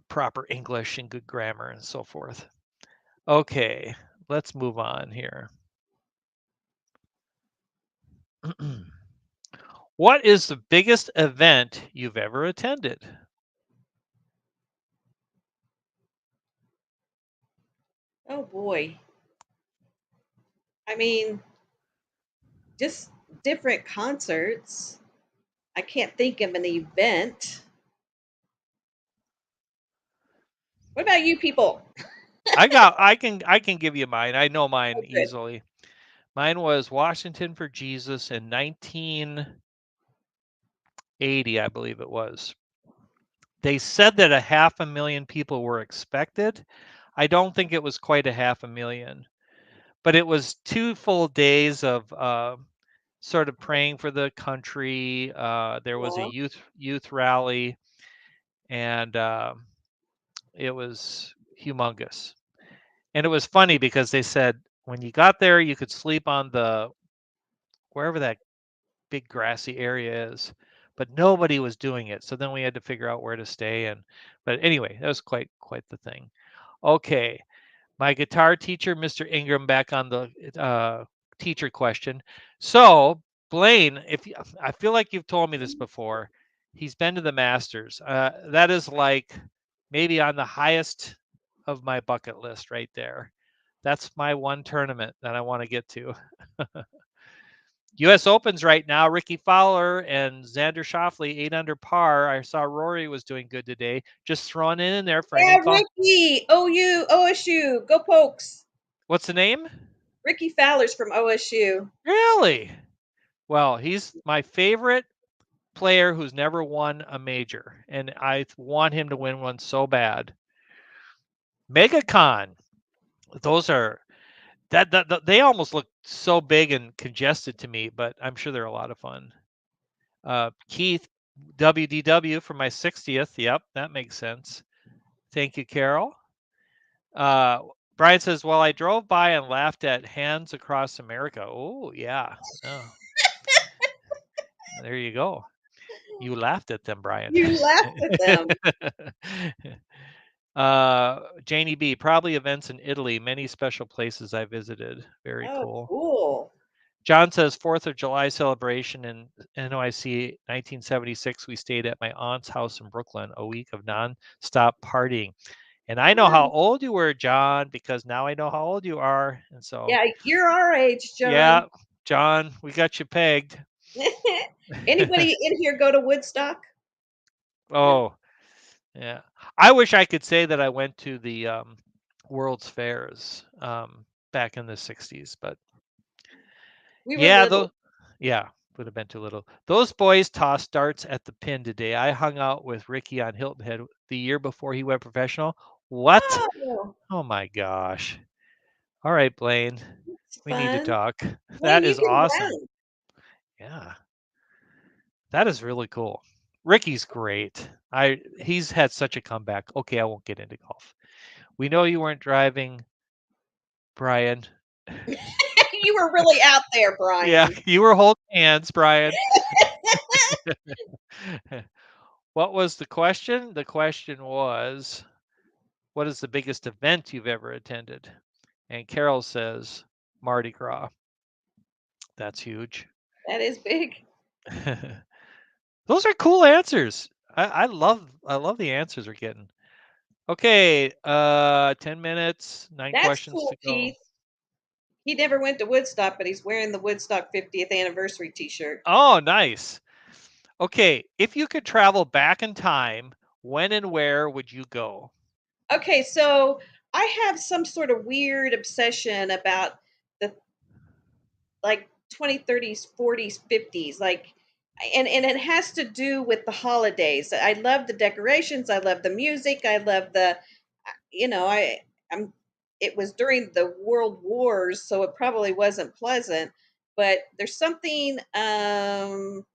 proper English and good grammar and so forth. Okay, let's move on here. What is the biggest event you've ever attended? oh boy. I mean, just different concerts. I can't think of an event. What about you people? I can give you mine. I know mine Oh, good. easily. Mine was Washington for Jesus in 1980, I believe it was. They said that 500,000 people were expected. I don't think it was quite 500,000, but it was 2 full days of sort of praying for the country. There was a Aw, youth rally, and it was humongous. And it was funny because they said when you got there, you could sleep on the wherever that big grassy area is, but nobody was doing it. So then we had to figure out where to stay. But anyway, that was quite the thing. Okay, my guitar teacher, Mr. Ingram, back on the teacher question. So Blaine, I feel like you've told me this before, he's been to the Masters. That is like maybe on the highest of my bucket list right there. That's my one tournament that I want to get to. U.S. Opens right now. Ricky Fowler and Xander Schauffele 8 under par. I saw Rory was doing good today. Just throwing it in there for any yeah, call. Ricky, OU, OSU, go Pokes. What's the name? Ricky Fowler's from OSU. Really? Well, he's my favorite player who's never won a major, and I want him to win one so bad. MegaCon. Those are they almost look so big and congested to me, but I'm sure they're a lot of fun. Keith, WDW for my 60th. Yep, that makes sense. Thank you, Carol. Brian says, well, I drove by and laughed at Hands Across America. Oh, yeah. Oh, there you go. You laughed at them, Brian. You laughed at them. Janie B, probably events in Italy, many special places I visited. Very Oh, cool. cool. John says 4th of July celebration in NYC 1976. We stayed at my aunt's house in Brooklyn, a week of non-stop partying. And I know how Wow. old you were, John, because now I know how old you are. And so, Yeah, you're our age, yeah, John. John, we got you pegged. Anybody in here go to Woodstock? No. Oh, yeah. I wish I could say that I went to the World's Fairs back in the 60s, but We were yeah, little. yeah, would have been too little. Those boys tossed darts at the pin today. I hung out with Ricky on Hilton Head the year before he went professional. What? Oh, Oh my gosh. All right, Blaine. it's We need to fun. talk. That Blaine, you is can awesome. run. Yeah. That is really cool. Ricky's great. He's had such a comeback. Okay, I won't get into golf. We know you weren't driving, Brian. You were really out there, Yeah, Brian. you were holding hands, Brian. What was the question? The question was, what is the biggest event you've ever attended? And Carol says, Mardi Gras. That's huge. That is big. Those are cool answers. I love the answers we're getting. Okay, 10 minutes, 9 That's questions cool, to go. Keith. He never went to Woodstock, but he's wearing the Woodstock 50th anniversary T-shirt. Oh, nice. Okay, if you could travel back in time, when and where would you go? Okay, so I have some sort of weird obsession about the like 2030s, 40s, 50s, like and it has to do with the holidays. I love the decorations, I love the music, I love the I'm it was during the world wars, so it probably wasn't pleasant, but there's something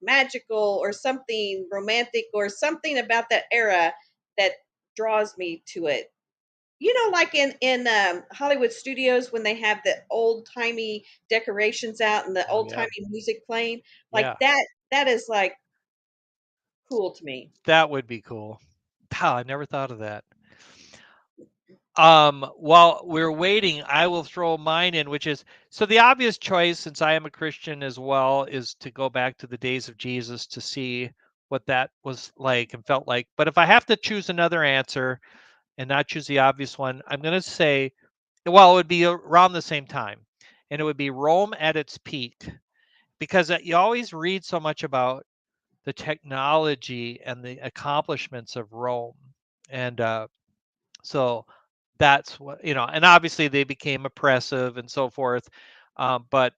magical or something romantic or something about that era that draws me to it. Like in Hollywood studios when they have the old timey decorations out and the Oh old yeah. timey music playing, like Yeah. that is like cool to me. That would be cool. Wow, I never thought of that. While we're waiting, I will throw mine in, which is so the obvious choice, since I am a Christian as well, is to go back to the days of Jesus to see what that was like and felt like. But if I have to choose another answer and not choose the obvious one, I'm going to say, well, it would be around the same time, and it would be Rome at its peak, because you always read so much about the technology and the accomplishments of Rome, and so that's what, and obviously they became oppressive and so forth. But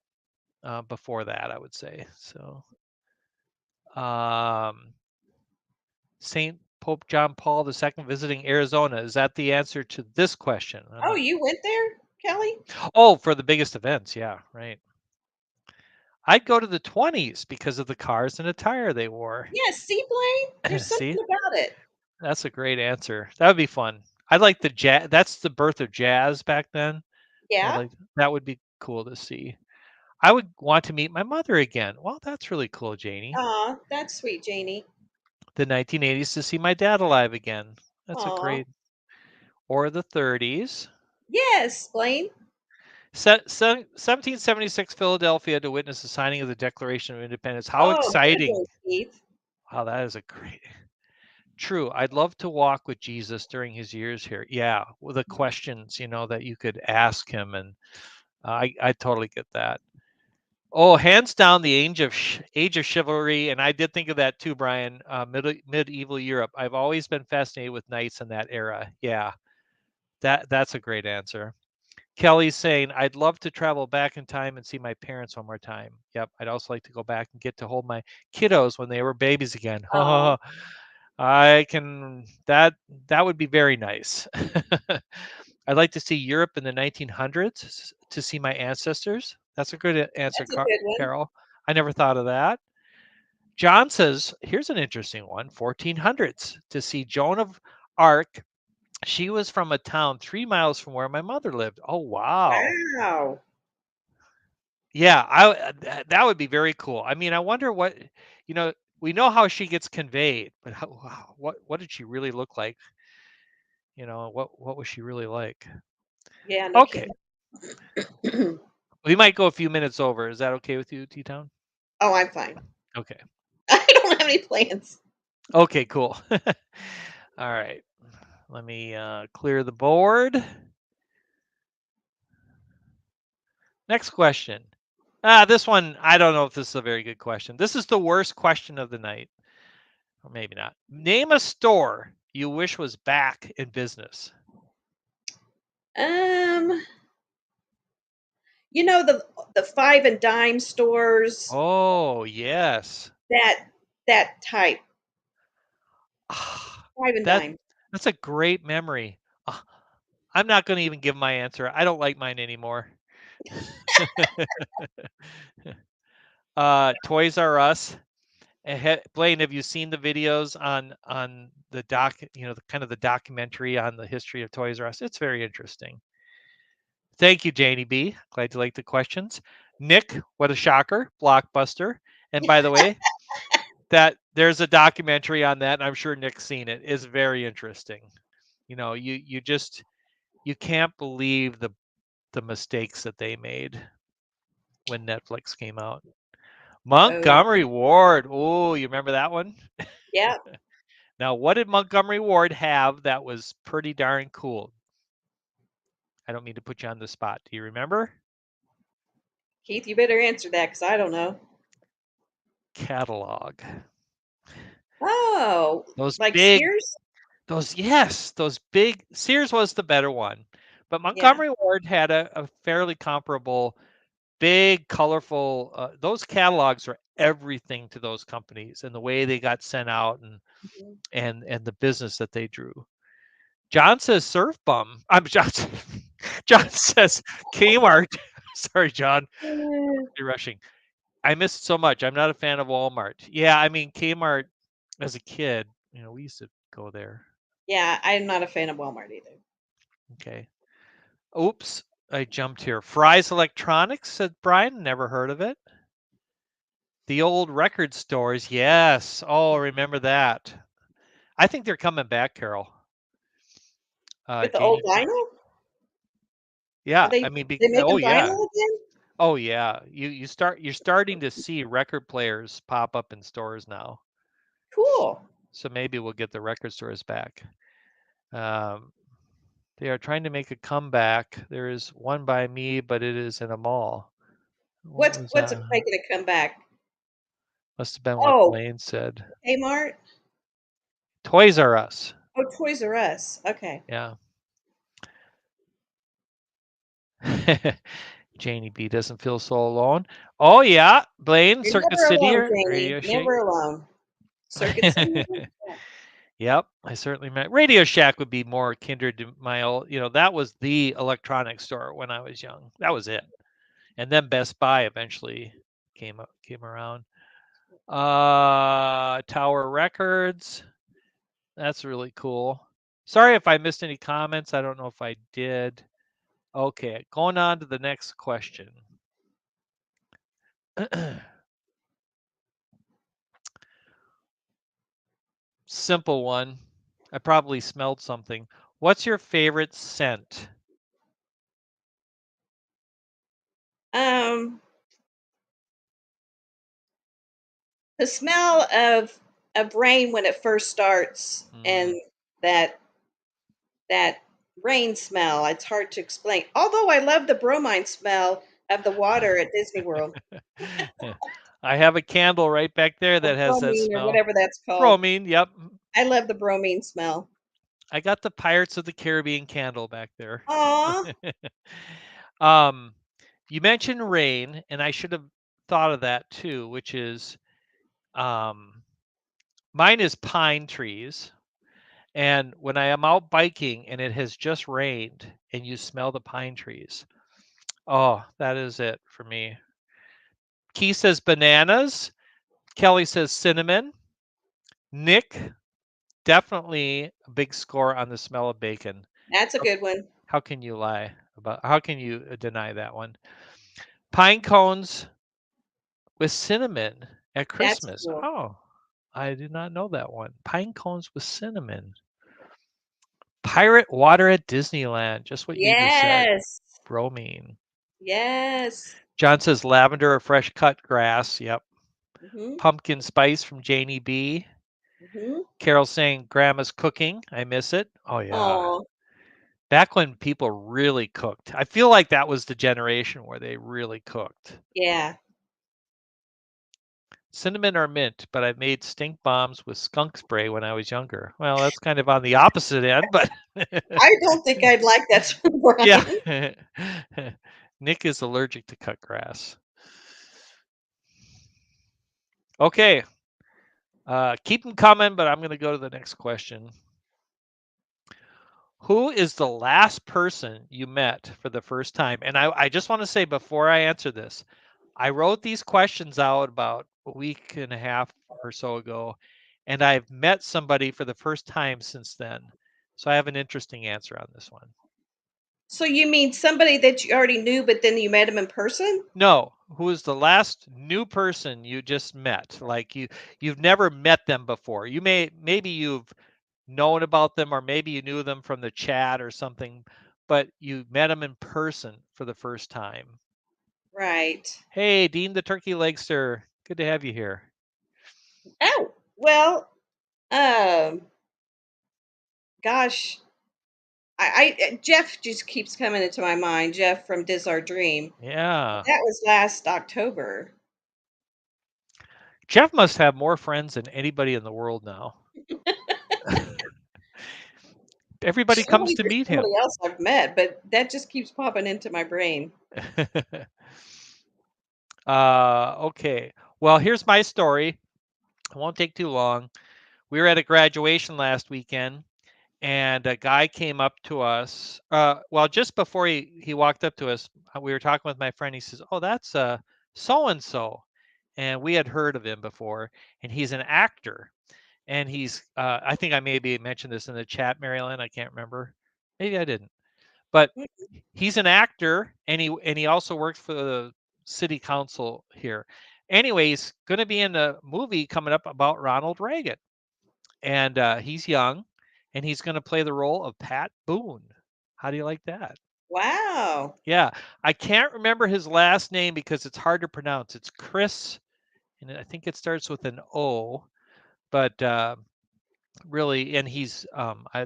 before that, I would say so. Um, Saint Pope John Paul II visiting Arizona. Is that the answer to this question? I'm Oh, not. you went there, Kelly? Oh, for the biggest events, yeah, right. I'd go to the 20s because of the cars and attire they wore. Yeah, seaplane. There's See, something about it. that's a great answer. That would be fun. I like the jazz. That's the birth of jazz back then. I'd Yeah. like that would be cool to see. I would want to meet my mother again. Well, that's really cool, Janie. Aw, that's sweet, Janie. The 1980s to see my dad alive again. That's a Aw. great. Or the 30s. Yes, Blaine. 1776 Philadelphia to witness the signing of the Declaration of Independence. How Oh, exciting. goodness, Keith. Wow, that is a great. True. I'd love to walk with Jesus during his years here. Yeah, with the questions, that you could ask him, and I totally get that. Oh, hands down, the age of chivalry, and I did think of that too, Brian. Medieval Europe. I've always been fascinated with knights in that era. Yeah, that's a great answer. Kelly's saying, I'd love to travel back in time and see my parents one more time. Yep, I'd also like to go back and get to hold my kiddos when they were babies again. Aw. I can that would be very nice. I'd like to see Europe in the 1900s to see my ancestors. That's a good answer, That's a good one. Carol. I never thought of that. John says, here's an interesting one, 1400s to see Joan of Arc. She was from a town 3 miles from where my mother lived. Oh, wow. Wow. Yeah, that would be very cool. I mean, I wonder what, you know, we know how she gets conveyed, but what did she really look like? What was she really like? Yeah, no Okay, kidding. we might go a few minutes over. Is that okay with you, T-Town? Oh, I'm fine. Okay. I don't have any plans. Okay, cool. All right. Let me clear the board. Next question. This one, I don't know if this is a very good question. This is the worst question of the night. Or maybe not. Name a store you wish was back in business. Um, the five and dime stores, Oh, yes. that that type, Ah, five and That dime. that's a great memory. Ah, I'm not going to even give my answer. I don't like mine anymore. Toys R Us. Blaine, have you seen the videos on the kind of the documentary on the history of Toys R Us? It's very interesting. Thank you, Janie B. Glad you like the questions. Nick, what a shocker, Blockbuster. And by the way, that there's a documentary on that, and I'm sure Nick's seen it. It's very interesting. You can't believe the mistakes that they made. when Netflix came out. Montgomery Ward. Oh, you remember that one? Yeah. Now, what did Montgomery Ward have that was pretty darn cool? I don't mean to put you on the spot. Do you remember? Keith, you better answer that because I don't know. Catalog. Oh, Those like big, Sears? those big, Sears was the better one. But Yeah. Montgomery Ward had a fairly comparable, big, colorful, those catalogs were everything to those companies and the way they got sent out Mhm. and the business that they drew. John says surf bum. I'm John. John says Kmart. Sorry, John. You're rushing. I missed so much. I'm not a fan of Walmart. Yeah, I mean Kmart as a kid, we used to go there. Yeah, I'm not a fan of Walmart either. Okay. Oops, I jumped here. Fry's Electronics, said Brian. Never heard of it. The old record stores. Yes. Oh, remember that. I think they're coming back, Carol. With the old Janie. vinyl? Are Yeah, they I mean, they oh making yeah, vinyl again? oh yeah. You're starting to see record players pop up in stores now. Cool. So maybe we'll get the record stores back. Um, they are trying to make a comeback. There is one by me, but it is in a mall. What was What's that? it making a comeback? Must have been what Oh, Blaine said. Kmart? Toys R Us. Oh, Toys R Us. Okay. Yeah. Janie B doesn't feel so alone. Oh yeah, Blaine, You're Circuit never City alone, or Janie. Radio Shack. Never alone. Circuit City? Yeah. Yep, I certainly met Radio Shack would be more kindred to my old, that was the electronics store when I was young. That was it. And then Best Buy eventually came around. Tower Records. That's really cool. Sorry if I missed any comments. I don't know if I did. Okay, going on to the next question. Simple one. I probably smelled something. What's your favorite scent? Um, the smell of rain when it first starts and Mm. that that rain smell, it's hard to explain. Although I love the bromine smell of the water at Disney World. I have a candle right back there Or that has that bromine or smell. whatever that's called. Bromine, yep. I love the bromine smell. I got the Pirates of the Caribbean candle back there. Aw. um, you mentioned rain, and I should have thought of that too, which is um, mine is pine trees. And when I am out biking and it has just rained and you smell the pine trees, oh, that is it for me. Key says bananas. Kelly says cinnamon. Nick, definitely a big score on the smell of bacon. That's a good one. How can you lie about? How can you deny that one? Pine cones with cinnamon at That's Christmas. cool. Oh, I did not know that one. Pine cones with cinnamon. Pirate water at Disneyland. Just what you just said. Yes. Bromine. Yes. John says lavender or fresh cut grass. Yep. Mhm. Pumpkin spice from Janie B. Mhm. Carol saying grandma's cooking. I miss it. Oh yeah. Oh, Back when people really cooked. I feel like that was the generation where they really cooked. yeah. Cinnamon or mint, but I made stink bombs with skunk spray when I was younger. Well, that's kind of on the opposite end, but I don't think I'd like that, Brian. yeah. Nick is allergic to cut grass. Okay. Keep them coming, but I'm going to go to the next question. Who is the last person you met for the first time? And I just want to say before I answer this, I wrote these questions out about a week and a half or so ago, and I've met somebody for the first time since then. So I have an interesting answer on this one. So you mean somebody that you already knew, but then you met him in person? No, who is the last new person you just met? Like you've never met them before. Maybe you've known about them or maybe you knew them from the chat or something, but you met them in person for the first time. Right. Hey, Dean the Turkey Legster. Good to have you here. Oh, well, um, gosh, Jeff just keeps coming into my mind. Jeff from Diz Our Dream. Yeah. That was last October. Jeff must have more friends than anybody in the world now. Everybody comes Probably to there's meet him. somebody else I've met, but that just keeps popping into my brain. Okay. Well, here's my story. It won't take too long. We were at a graduation last weekend, and a guy came up to us. Well, just before he walked up to us, we were talking with my friend. He says, "Oh, that's so and so," and we had heard of him before, and he's an actor. And he's I think I maybe mentioned this in the chat, Marilyn. I can't remember. Maybe I didn't. But he's an actor, and he also works for the city council here. Anyway, he's going to be in a movie coming up about Ronald Reagan, and he's young, and he's going to play the role of Pat Boone. How do you like that? Wow. Yeah, I can't remember his last name because it's hard to pronounce. It's Chris, and I think it starts with an O. But really, and he's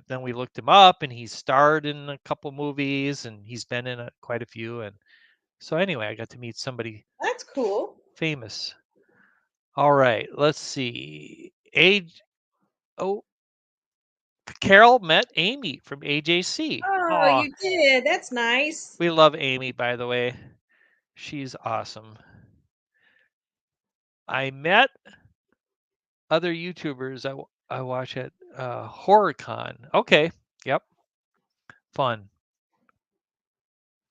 then we looked him up, and he's starred in a couple movies, and he's been in quite a few. And so anyway, I got to meet somebody That's cool. famous. All right, let's see. Age Oh, Carol met Amy from AJC. Oh, Oh, you did. That's nice. we love Amy, by the way. She's awesome. I met other YouTubers I watch at HorrorCon. Okay, yep, fun.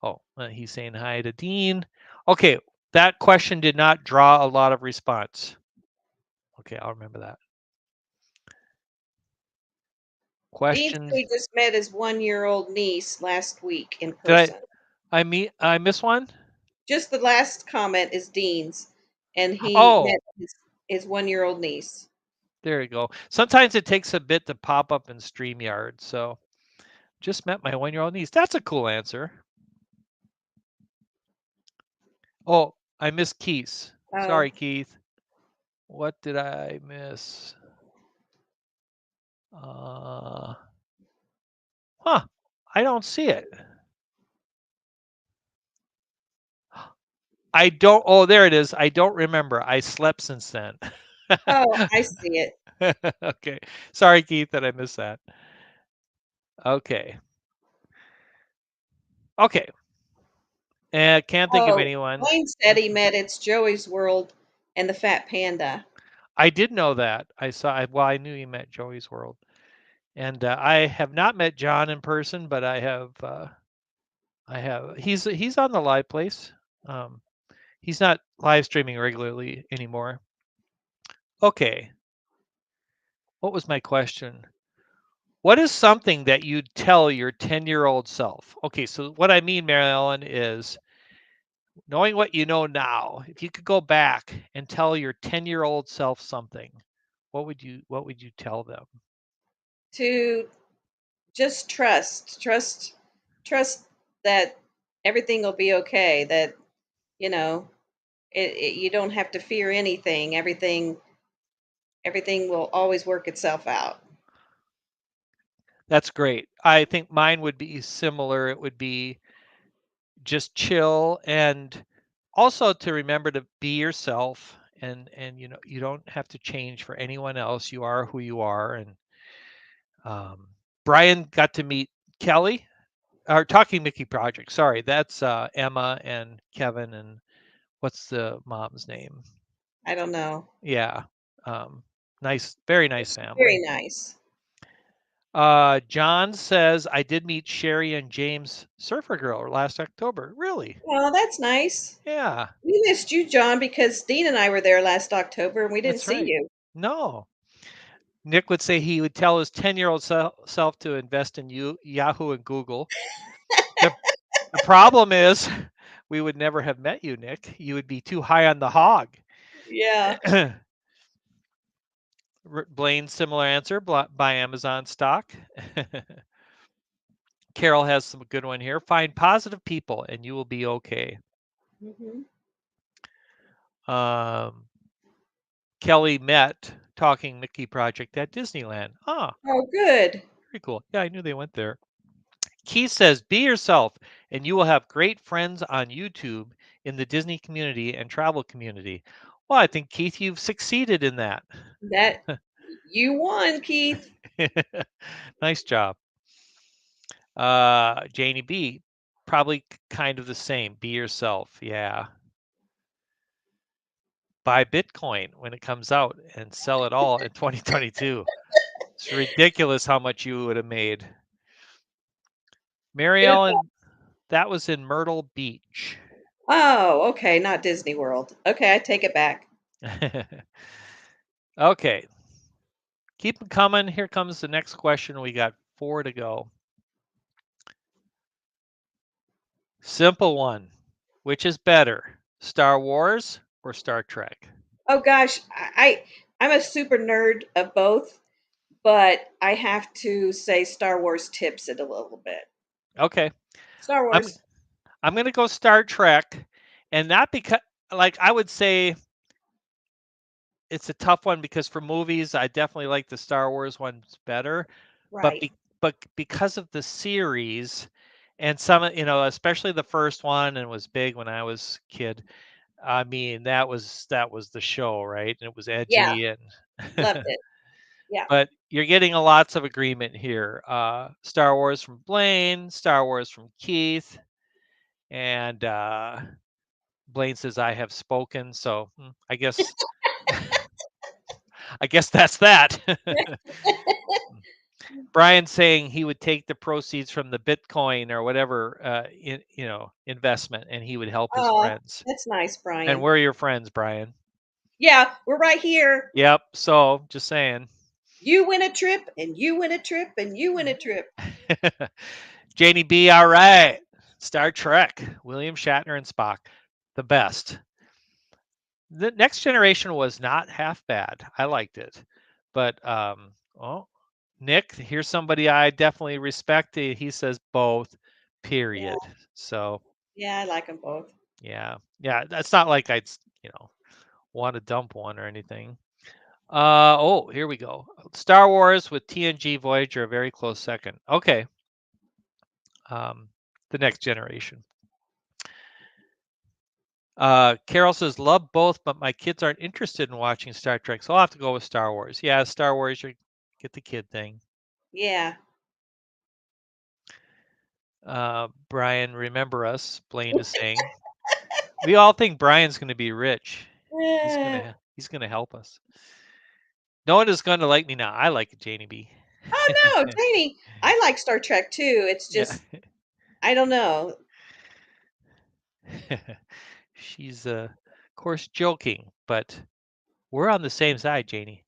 Oh, he's saying hi to Dean. Okay, that question did not draw a lot of response. Okay, I'll remember that. Dean said Questions. he just met his 1-year-old niece last week in Did person. I miss one? Just the last comment is Dean's, and he Oh, met his 1-year-old niece. there you go. Sometimes it takes a bit to pop up in StreamYard. So just met my 1-year-old niece. That's a cool answer. Oh, I missed Keith. Oh, Sorry, Keith. What did I miss? Huh. I don't see it. I don't. Oh, there it is. I don't remember. I slept since then. oh, I see it. Okay. Sorry, Keith, that I missed that. Okay. Okay. And can't think of Oh, anyone. Wayne said he met It's Joey's World and the Fat Panda. I did know that. Well, I knew you met Joey's World. And I have not met John in person, but I have. He's on the live place. Um, he's not live streaming regularly anymore. Okay. What was my question? What is something that you'd tell your 10-year-old self? Okay, so what I mean, Mary Ellen, is knowing what you know now, if you could go back and tell your 10-year-old self something, what would you tell them? To just trust that everything will be okay. That you know, you don't have to fear anything. Everything will always work itself out. That's great. I think mine would be similar. It would be just chill, and also to remember to be yourself, and you don't have to change for anyone else. You are who you are. And um, Brian got to meet Kelly, or Talking Mickey Project. Sorry, that's Emma and Kevin, and what's the mom's name? I don't know. Yeah, um, nice, very nice It's very family. nice. John says I did meet Sherry and James Surfer Girl last October. Really? Well, that's nice. Yeah, We missed you, John, because Dean and I were there last October and we didn't that's see right. you. No, Nick would say he would tell his 10-year-old self to invest in Yahoo and Google. The, the problem is we would never have met you, Nick. You would be too high on the hog. Yeah. Blaine, similar answer. Buy Amazon stock. Carol has some good one here. Find positive people and you will be okay. Mhm. Kelly met Talking Mickey Project at Disneyland. Ah, Oh, good. very cool. Yeah, I knew they went there. Keith says, be yourself, and you will have great friends on YouTube in the Disney community and travel community. Well, I think, Keith, you've succeeded in that. That you won, Keith. Nice job. Janie B, probably kind of the same. Be yourself. Yeah. Buy Bitcoin when it comes out and sell it all in 2022. It's ridiculous how much you would have made. Mary Good. Ellen, that was in Myrtle Beach. Oh, okay, not Disney World. Okay, I take it back. Okay. Keep them coming. Here comes the next question. We got 4 to go. Simple one. Which is better, Star Wars or Star Trek? Oh gosh, I'm a super nerd of both, but I have to say Star Wars tips it a little bit. Okay. Star I'm Wars. I'm going to go Star Trek, and not because, like, I would say it's a tough one because for movies I definitely like the Star Wars ones better, but Right. because of the series and some, especially the first one, and was big when I was a kid. I mean, that was the show, right? And it was Yeah, edgy and loved it. Yeah. but you're getting a lots of agreement here. Star Wars from Blaine, Star Wars from Keith, and Blaine says I have spoken, so I guess that's that. Brian saying he would take the proceeds from the Bitcoin or whatever investment, and he would help his Oh, friends. that's nice, And Brian. we're your friends, Brian. Yeah, we're right here. Yep. So just saying. You win a trip, and you win a trip, and you win a trip. Janie B. All right. Star Trek. William Shatner and Spock. The best. The Next Generation was not half bad. I liked it. But Nick, here's somebody I definitely respect. He says both, Yeah, period. So yeah, I like them both. yeah. Yeah. That's not like I'd, want to dump one or anything. Here we go. Star Wars with TNG Voyager, a very close second. Okay. Um, the Next Generation. Carol says, love both, but my kids aren't interested in watching Star Trek, so I'll have to go with Star Wars. Yeah, Star Wars, you get the kid thing. Yeah. Brian, remember us, Blaine is saying. We all think Brian's going to be rich. He's gonna help us. No one is going to like me now. I like Janie B. Oh no, Janie, I like Star Trek too. It's Yeah. just I don't know. She's of course joking, but we're on the same side, Janie.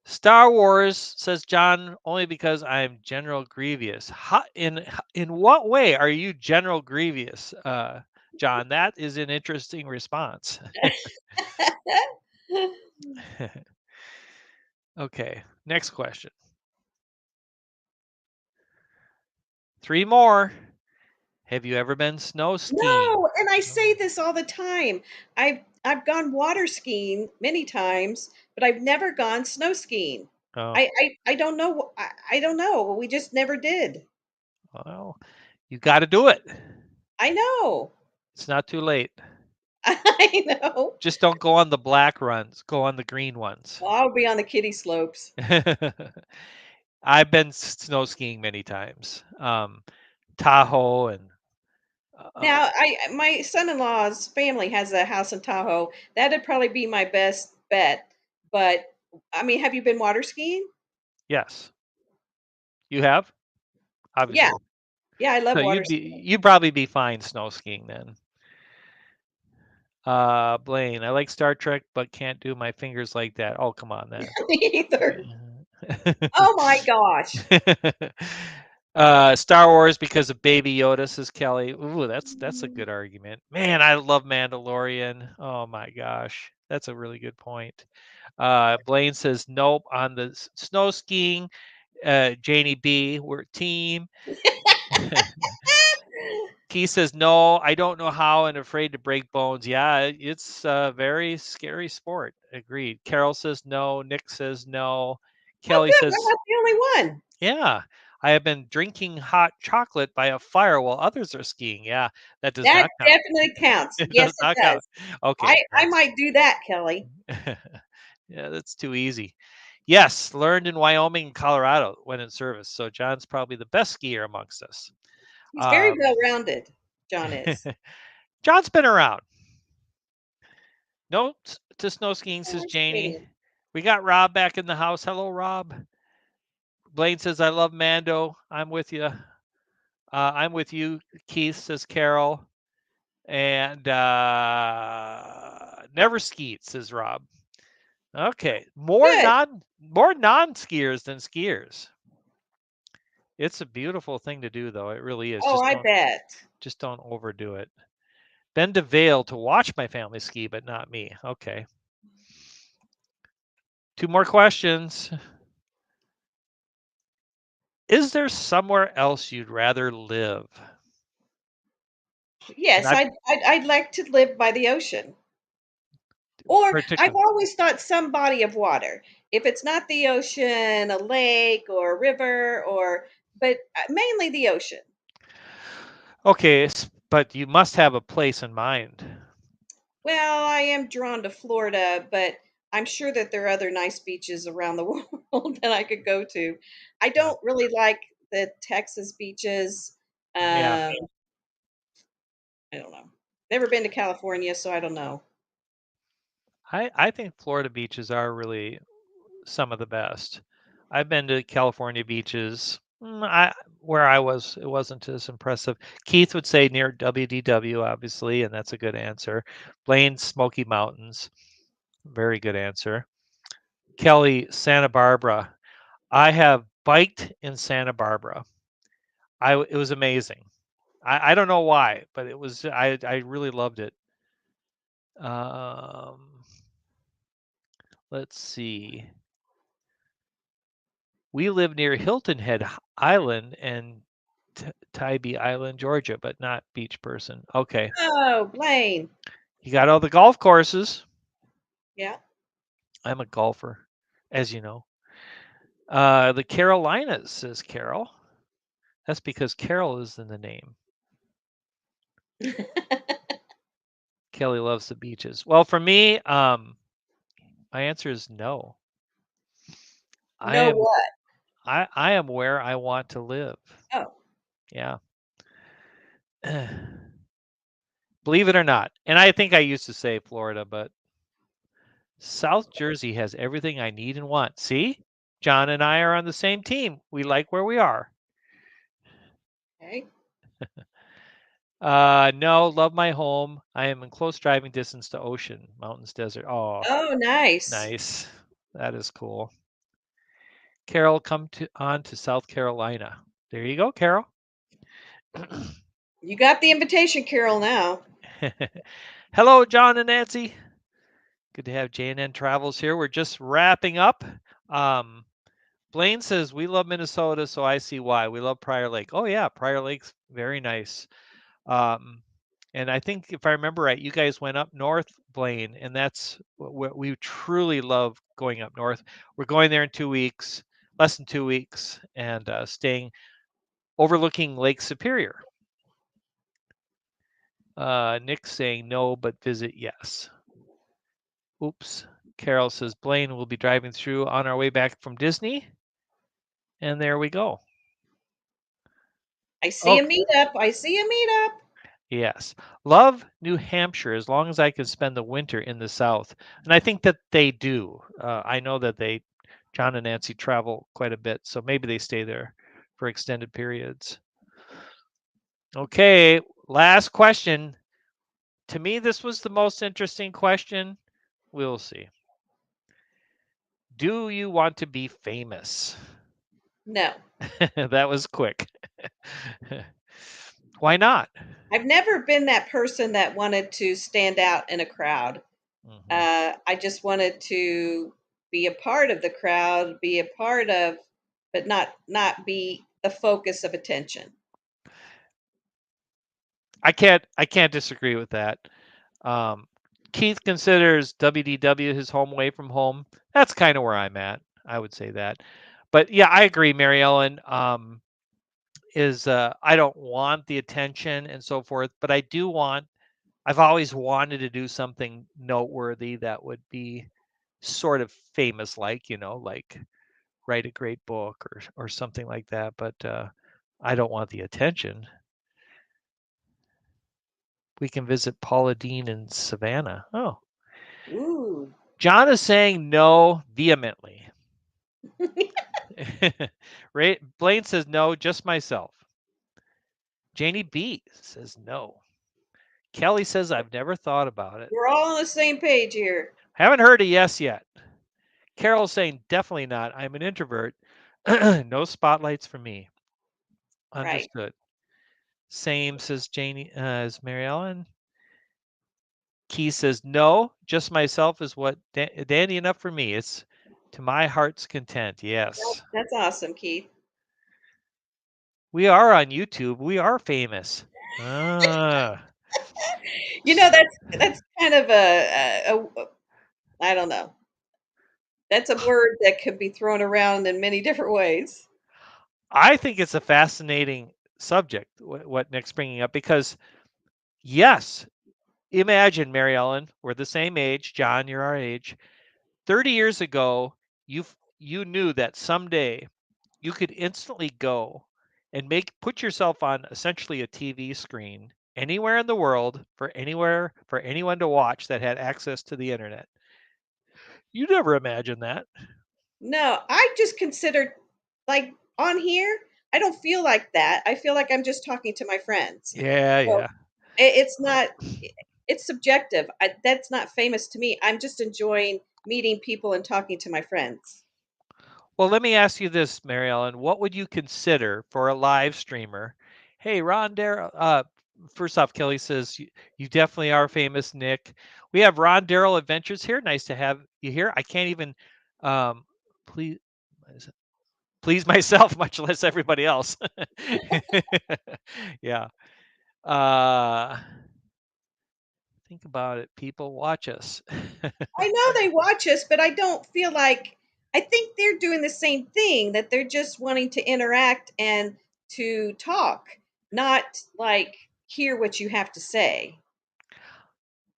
Star Wars, says John, only because I'm General Grievous. In what way are you General Grievous, John? That is an interesting response. Okay, next question. 3 more. Have you ever been snow skiing? No, and I Oh, say this all the time. I've gone water skiing many times, but I've never gone snow skiing. oh, I don't know. I don't know. We just never did. well, you got to do it. I know. It's not too late. I know. Just don't go on the black runs. Go on the green ones. Well, I'll be on the kiddie slopes. I've been snow skiing many times. Tahoe and Now, I my son-in-law's family has a house in Tahoe. That'd probably be my best bet. But I mean, have you been water skiing? yes, you have Yeah, obviously. yeah, I love So water skiing. you'd probably be fine snow skiing then. Blaine, I like Star Trek, but can't do my fingers like that. Oh, come on then. Me either. Oh my gosh. Star Wars because of Baby Yoda, says Kelly. Ooh, that's a good argument. Man, I love Mandalorian. Oh my gosh, that's a really good point. Blaine says nope on the snow skiing. Janie B, we're a team. Keith says, no, I don't know how and afraid to break bones. Yeah, it's a very scary sport. Agreed. Carol says no. Nick says no. Oh, Kelly good. We're says, not the only one. yeah, I have been drinking hot chocolate by a fire while others are skiing. Yeah, that does That not count. definitely counts. It Yes, does it not count. does. Okay, I might do that, Kelly. yeah, that's too easy. Yes, learned in Wyoming and Colorado when in service. So John's probably the best skier amongst us. He's very Um, well rounded. John is. John's been around. No to snow skiing, says Oh, Janie. Janie. We got Rob back in the house. Hello, Rob. Blaine says, I love Mando. I'm with you. I'm with you, Keith, says Carol. And never skied, says Rob. Okay. Good. More non-skiers than skiers. It's a beautiful thing to do though. It really is. Oh, I bet. Just don't overdo it. Been to Vail to watch my family ski, but not me. Okay. 2 more questions. Is there somewhere else you'd rather live? And Yes, I I'd like to live by the ocean. Or I've particularly always thought some body of water. If it's not the ocean, a lake or a river, but mainly the ocean. okay, but you must have a place in mind. Well, I am drawn to Florida, but I'm sure that there are other nice beaches around the world that I could go to. I Yeah. don't really like the Texas beaches. Yeah. I don't know. Never been to California, so I don't know. I think Florida beaches are really some of the best. I've been to California beaches. Where I was, it wasn't as impressive. Keith would say near WDW, obviously, and that's a good answer. Blaine, Smoky Mountains, very good answer. Kelly, Santa Barbara. I have biked in Santa Barbara. It was amazing. I don't know why, but I really loved it. Um, let's see. We live near Hilton Head Island and Tybee Island, Georgia, but not beach person. Okay. Oh, Blaine. You got all the golf courses. Yeah. I'm a golfer, as you know. The Carolinas, says Carol. That's because Carol is in the name. Kelly loves the beaches. Well, for me, my answer is no. I Know am what? I am where I want to live. Oh, Yeah. Believe it or not. And I think I used to say Florida, but South Jersey has everything I need and want. See? John and I are on the same team. We like where we are. okay. No, love my home. I am in close driving distance to ocean, mountains, desert. Oh, Oh, nice. nice. That is cool. Carol, come on to South Carolina. There you go, Carol. You got the invitation, Carol, now. Hello, John and Nancy. Good to have J&N Travels here. We're just wrapping up. Um, Blaine says, we love Minnesota, so I see why. We love Prior Lake. Oh, yeah, Prior Lake's very nice. And I think if I remember right, you guys went up north, Blaine, and that's what we truly love going up north. We're going there in 2 weeks, less than 2 weeks, and staying overlooking Lake Superior. Nick's saying no, but visit yes. Oops. Carol says Blaine will be driving through on our way back from Disney. And there we go. I see a Okay. meetup. I see a meetup. Yes. Love New Hampshire as long as I can spend the winter in the South. And I think that they do. I know that John and Nancy travel quite a bit, so maybe they stay there for extended periods. Okay. Last question. To me, this was the most interesting question. We'll see. Do you want to be famous? No, That was quick. Why not? I've never been that person that wanted to stand out in a crowd. Mhm. I just wanted to be a part of the crowd, be a part of, but not be the focus of attention. I can't disagree with that. Um, Keith considers WDW his home away from home. That's kind of where I'm at. I would say that. But yeah, I agree, Mary Ellen. Is I don't want the attention and so forth, but I've always wanted to do something noteworthy that would be sort of famous, like, like write a great book or something like that. But I don't want the attention. We can visit Paula Dean in Savannah. Oh, Ooh. John is saying no vehemently. Blaine says no, just myself. Janie B says no. Kelly says I've never thought about it. We're all on the same page here. Haven't heard a yes yet. Carol's saying definitely not. I'm an introvert. No spotlights for me. Right. Understood. Same says Janie as Mary Ellen. Key says no, just myself is what dandy enough for me. It's to my heart's content. Yes. That's awesome, Keith. We are on YouTube. We are famous. Ah. That's kind of a I don't know. That's a word that could be thrown around in many different ways. I think it's a fascinating subject, what Nick's bringing up, because yes, imagine, Mary Ellen, we're the same age. John, you're our age. 30 years ago, you knew that someday you could instantly go and put yourself on essentially a TV screen anywhere in the world for anyone to watch that had access to the internet. You never imagined that. No, I just considered like on here, I don't feel like that. I feel like I'm just talking to my friends. Yeah, So yeah. it's not, it's subjective. That's not famous to me. I'm just enjoying meeting people and talking to my friends. Well, let me ask you this, Mary Ellen. What would you consider for a live streamer? Hey, Ron Darrell. First off, Kelly says you definitely are famous, Nick. We have Ron Darrell Adventures here. Nice to have you here. I can't even um, please please myself, much less everybody else. Yeah. Uh, think about it. People watch us. I know they watch us, but I don't feel like I think they're doing the same thing, that they're just wanting to interact and to talk, not like hear what you have to say.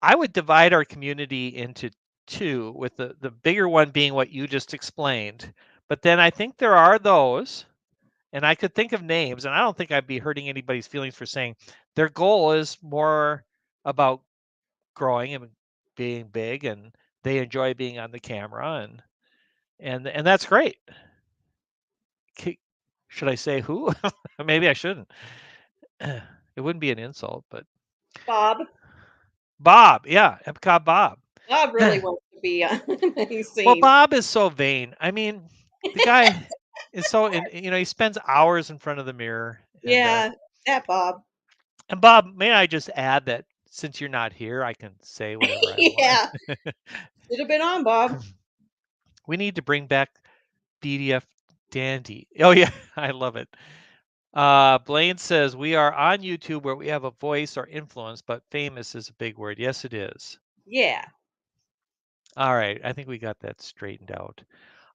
I would divide our community into two, with the bigger one being what you just explained. But then I think there are those, and I could think of names, and I don't think I'd be hurting anybody's feelings for saying their goal is more about growing and being big, and they enjoy being on the camera, and that's great. Should I say who? Maybe I shouldn't. It wouldn't be an insult, but Bob, Bob, yeah, Epcot Bob. Bob really wants to be on the Well, scene. Bob is so vain. I mean, the guy is so he spends hours in front of the mirror, Yeah, that Bob. and Bob, may I just add that since you're not here, I can say whatever I want. Yeah, should have been on Bob. We need to bring back BDF Dandy. Oh yeah, I love it. Blaine says we are on YouTube where we have a voice or influence, but famous is a big word. Yes, it is. Yeah. All right, I think we got that straightened out.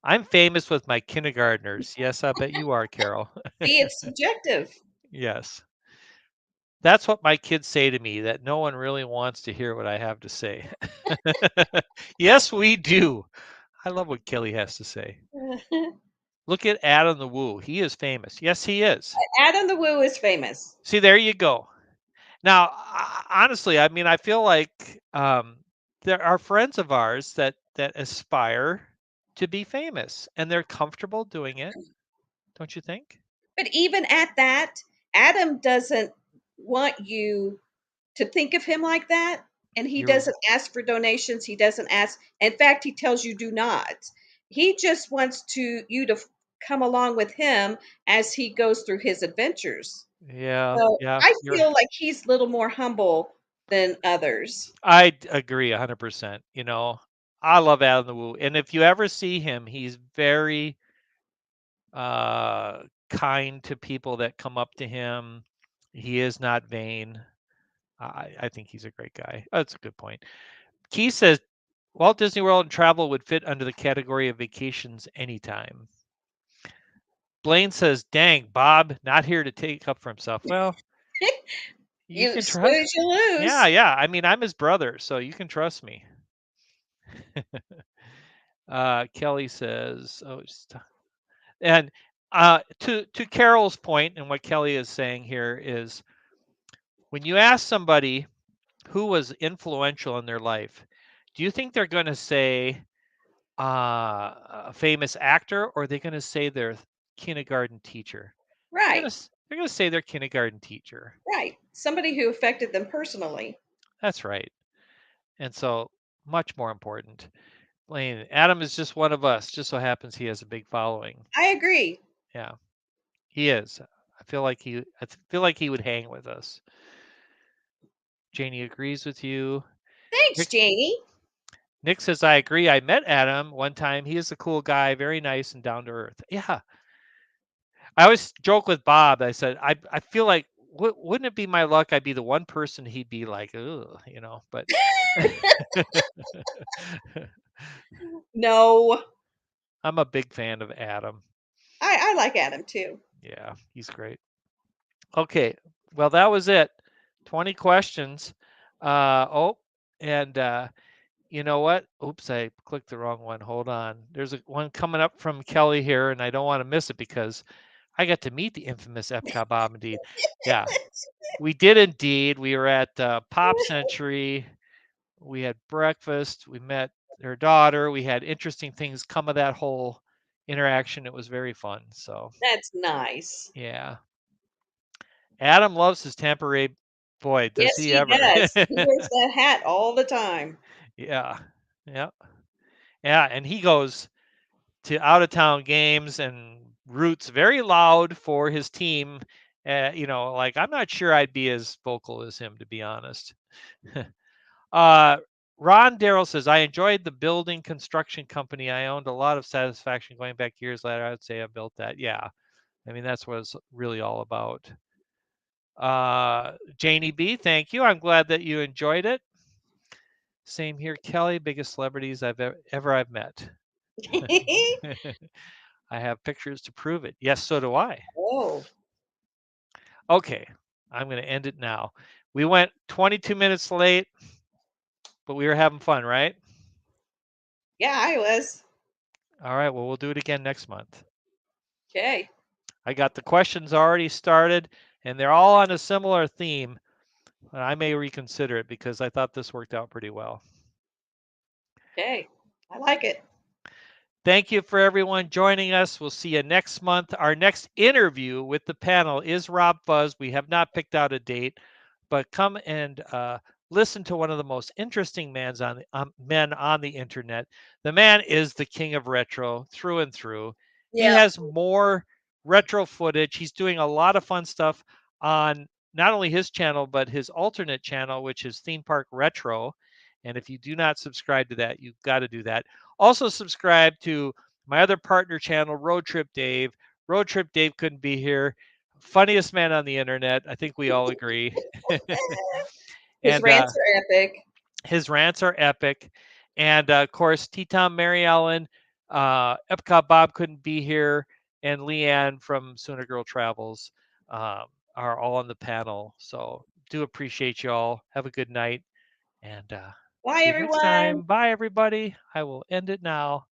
I'm famous with my kindergartners. Yes, I bet you are, Carol. See, it's subjective. Yes. That's what my kids say to me, that no one really wants to hear what I have to say. Yes, we do. I love what Kelly has to say. Look at Adam the Woo. He is famous. Yes, he is. Adam the Woo is famous. See, there you go. Now, honestly, I mean, I feel like there are friends of ours that aspire to be famous, and they're comfortable doing it. Don't you think? But even at that, Adam doesn't want you to think of him like that. And he You're doesn't ask for donations. He doesn't ask. In fact, he tells you do not. He just wants you to come along with him as he goes through his adventures. yeah, So yeah. I You're feel like he's a little more humble than others. I agree 100%. I love Adam the Woo, and if you ever see him, he's very kind to people that come up to him. He is not vain. I think he's a great guy. That's a good point. Key says Walt Disney World and travel would fit under the category of vacations anytime. Blaine says, "Dang, Bob, not here to take up for himself." Well, you You can trust. snooze, you Yeah, lose. yeah. I mean, I'm his brother, so you can trust me. Kelly says, "Oh, and to Carol's point, and what Kelly is saying here is, when you ask somebody who was influential in their life, do you think they're going to say a famous actor, or are they going to say their kindergarten teacher? Right, They're going to say their kindergarten teacher. right. Somebody who affected them personally. That's right. And so much more important. Blaine, Adam is just one of us. Just so happens he has a big following. I agree. Yeah, he is. I feel like he would hang with us. Janie agrees with you. Thanks, Nick, Janie. Nick says, I agree. I met Adam one time. He is a cool guy, very nice and down to earth. Yeah. I always joke with Bob. I said, I feel like, wouldn't it be my luck? I'd be the one person he'd be like, ugh, but No, I'm a big fan of Adam. I like Adam too. Yeah, he's great. Okay. Well, that was it. 20 questions. And you know what? Oops, I clicked the wrong one. Hold on. There's one coming up from Kelly here, and I don't want to miss it because I got to meet the infamous Epcot Bob indeed. Yeah, we did indeed. We were at Pop Century. We had breakfast. We met her daughter. We had interesting things come of that whole interaction. It was very fun. So, That's nice. yeah. Adam loves his Tampa Ray. Boy, does Yes, he he ever. does. He wears that hat all the time. Yeah. Yeah. Yeah. And he goes to out of town games and roots very loud for his team. Like I'm not sure I'd be as vocal as him, to be honest. uh, Ron Darrell says, I enjoyed the building construction company. I owned a lot of satisfaction going back years later. I would say I built that. Yeah. I mean, that's what it's really all about. Janie B, thank you. I'm glad that you enjoyed it. Same here, Kelly. Biggest celebrities I've met. I have pictures to prove it. Yes, so do I. Oh, Okay, I'm going to end it now. We went 22 minutes late, but we were having fun, right? yeah, I was. All right, well, we'll do it again next month. Okay. I got the questions already started, and they're all on a similar theme. I may reconsider it because I thought this worked out pretty well. Okay. I like it. Thank you for everyone joining us. We'll see you next month. Our next interview with the panel is Rob Fuzz. We have not picked out a date, but come and listen to one of the most interesting men on the internet. The man is the king of retro through and through. He Yeah. has more retro footage. He's doing a lot of fun stuff on not only his channel, but his alternate channel, which is Theme Park Retro. And if you do not subscribe to that, you've got to do that. Also, subscribe to my other partner channel, Road Trip Dave. Road Trip Dave couldn't be here. Funniest man on the internet. I think we all agree. His and rants are epic. his rants are epic. And of course, T Tom, Mary Ellen, Epcot Bob couldn't be here, and Leanne from Sooner Girl Travels are all on the panel. So do appreciate you all. Have a good night. And Bye, see you next everyone. time. Bye, everybody. I will end it now.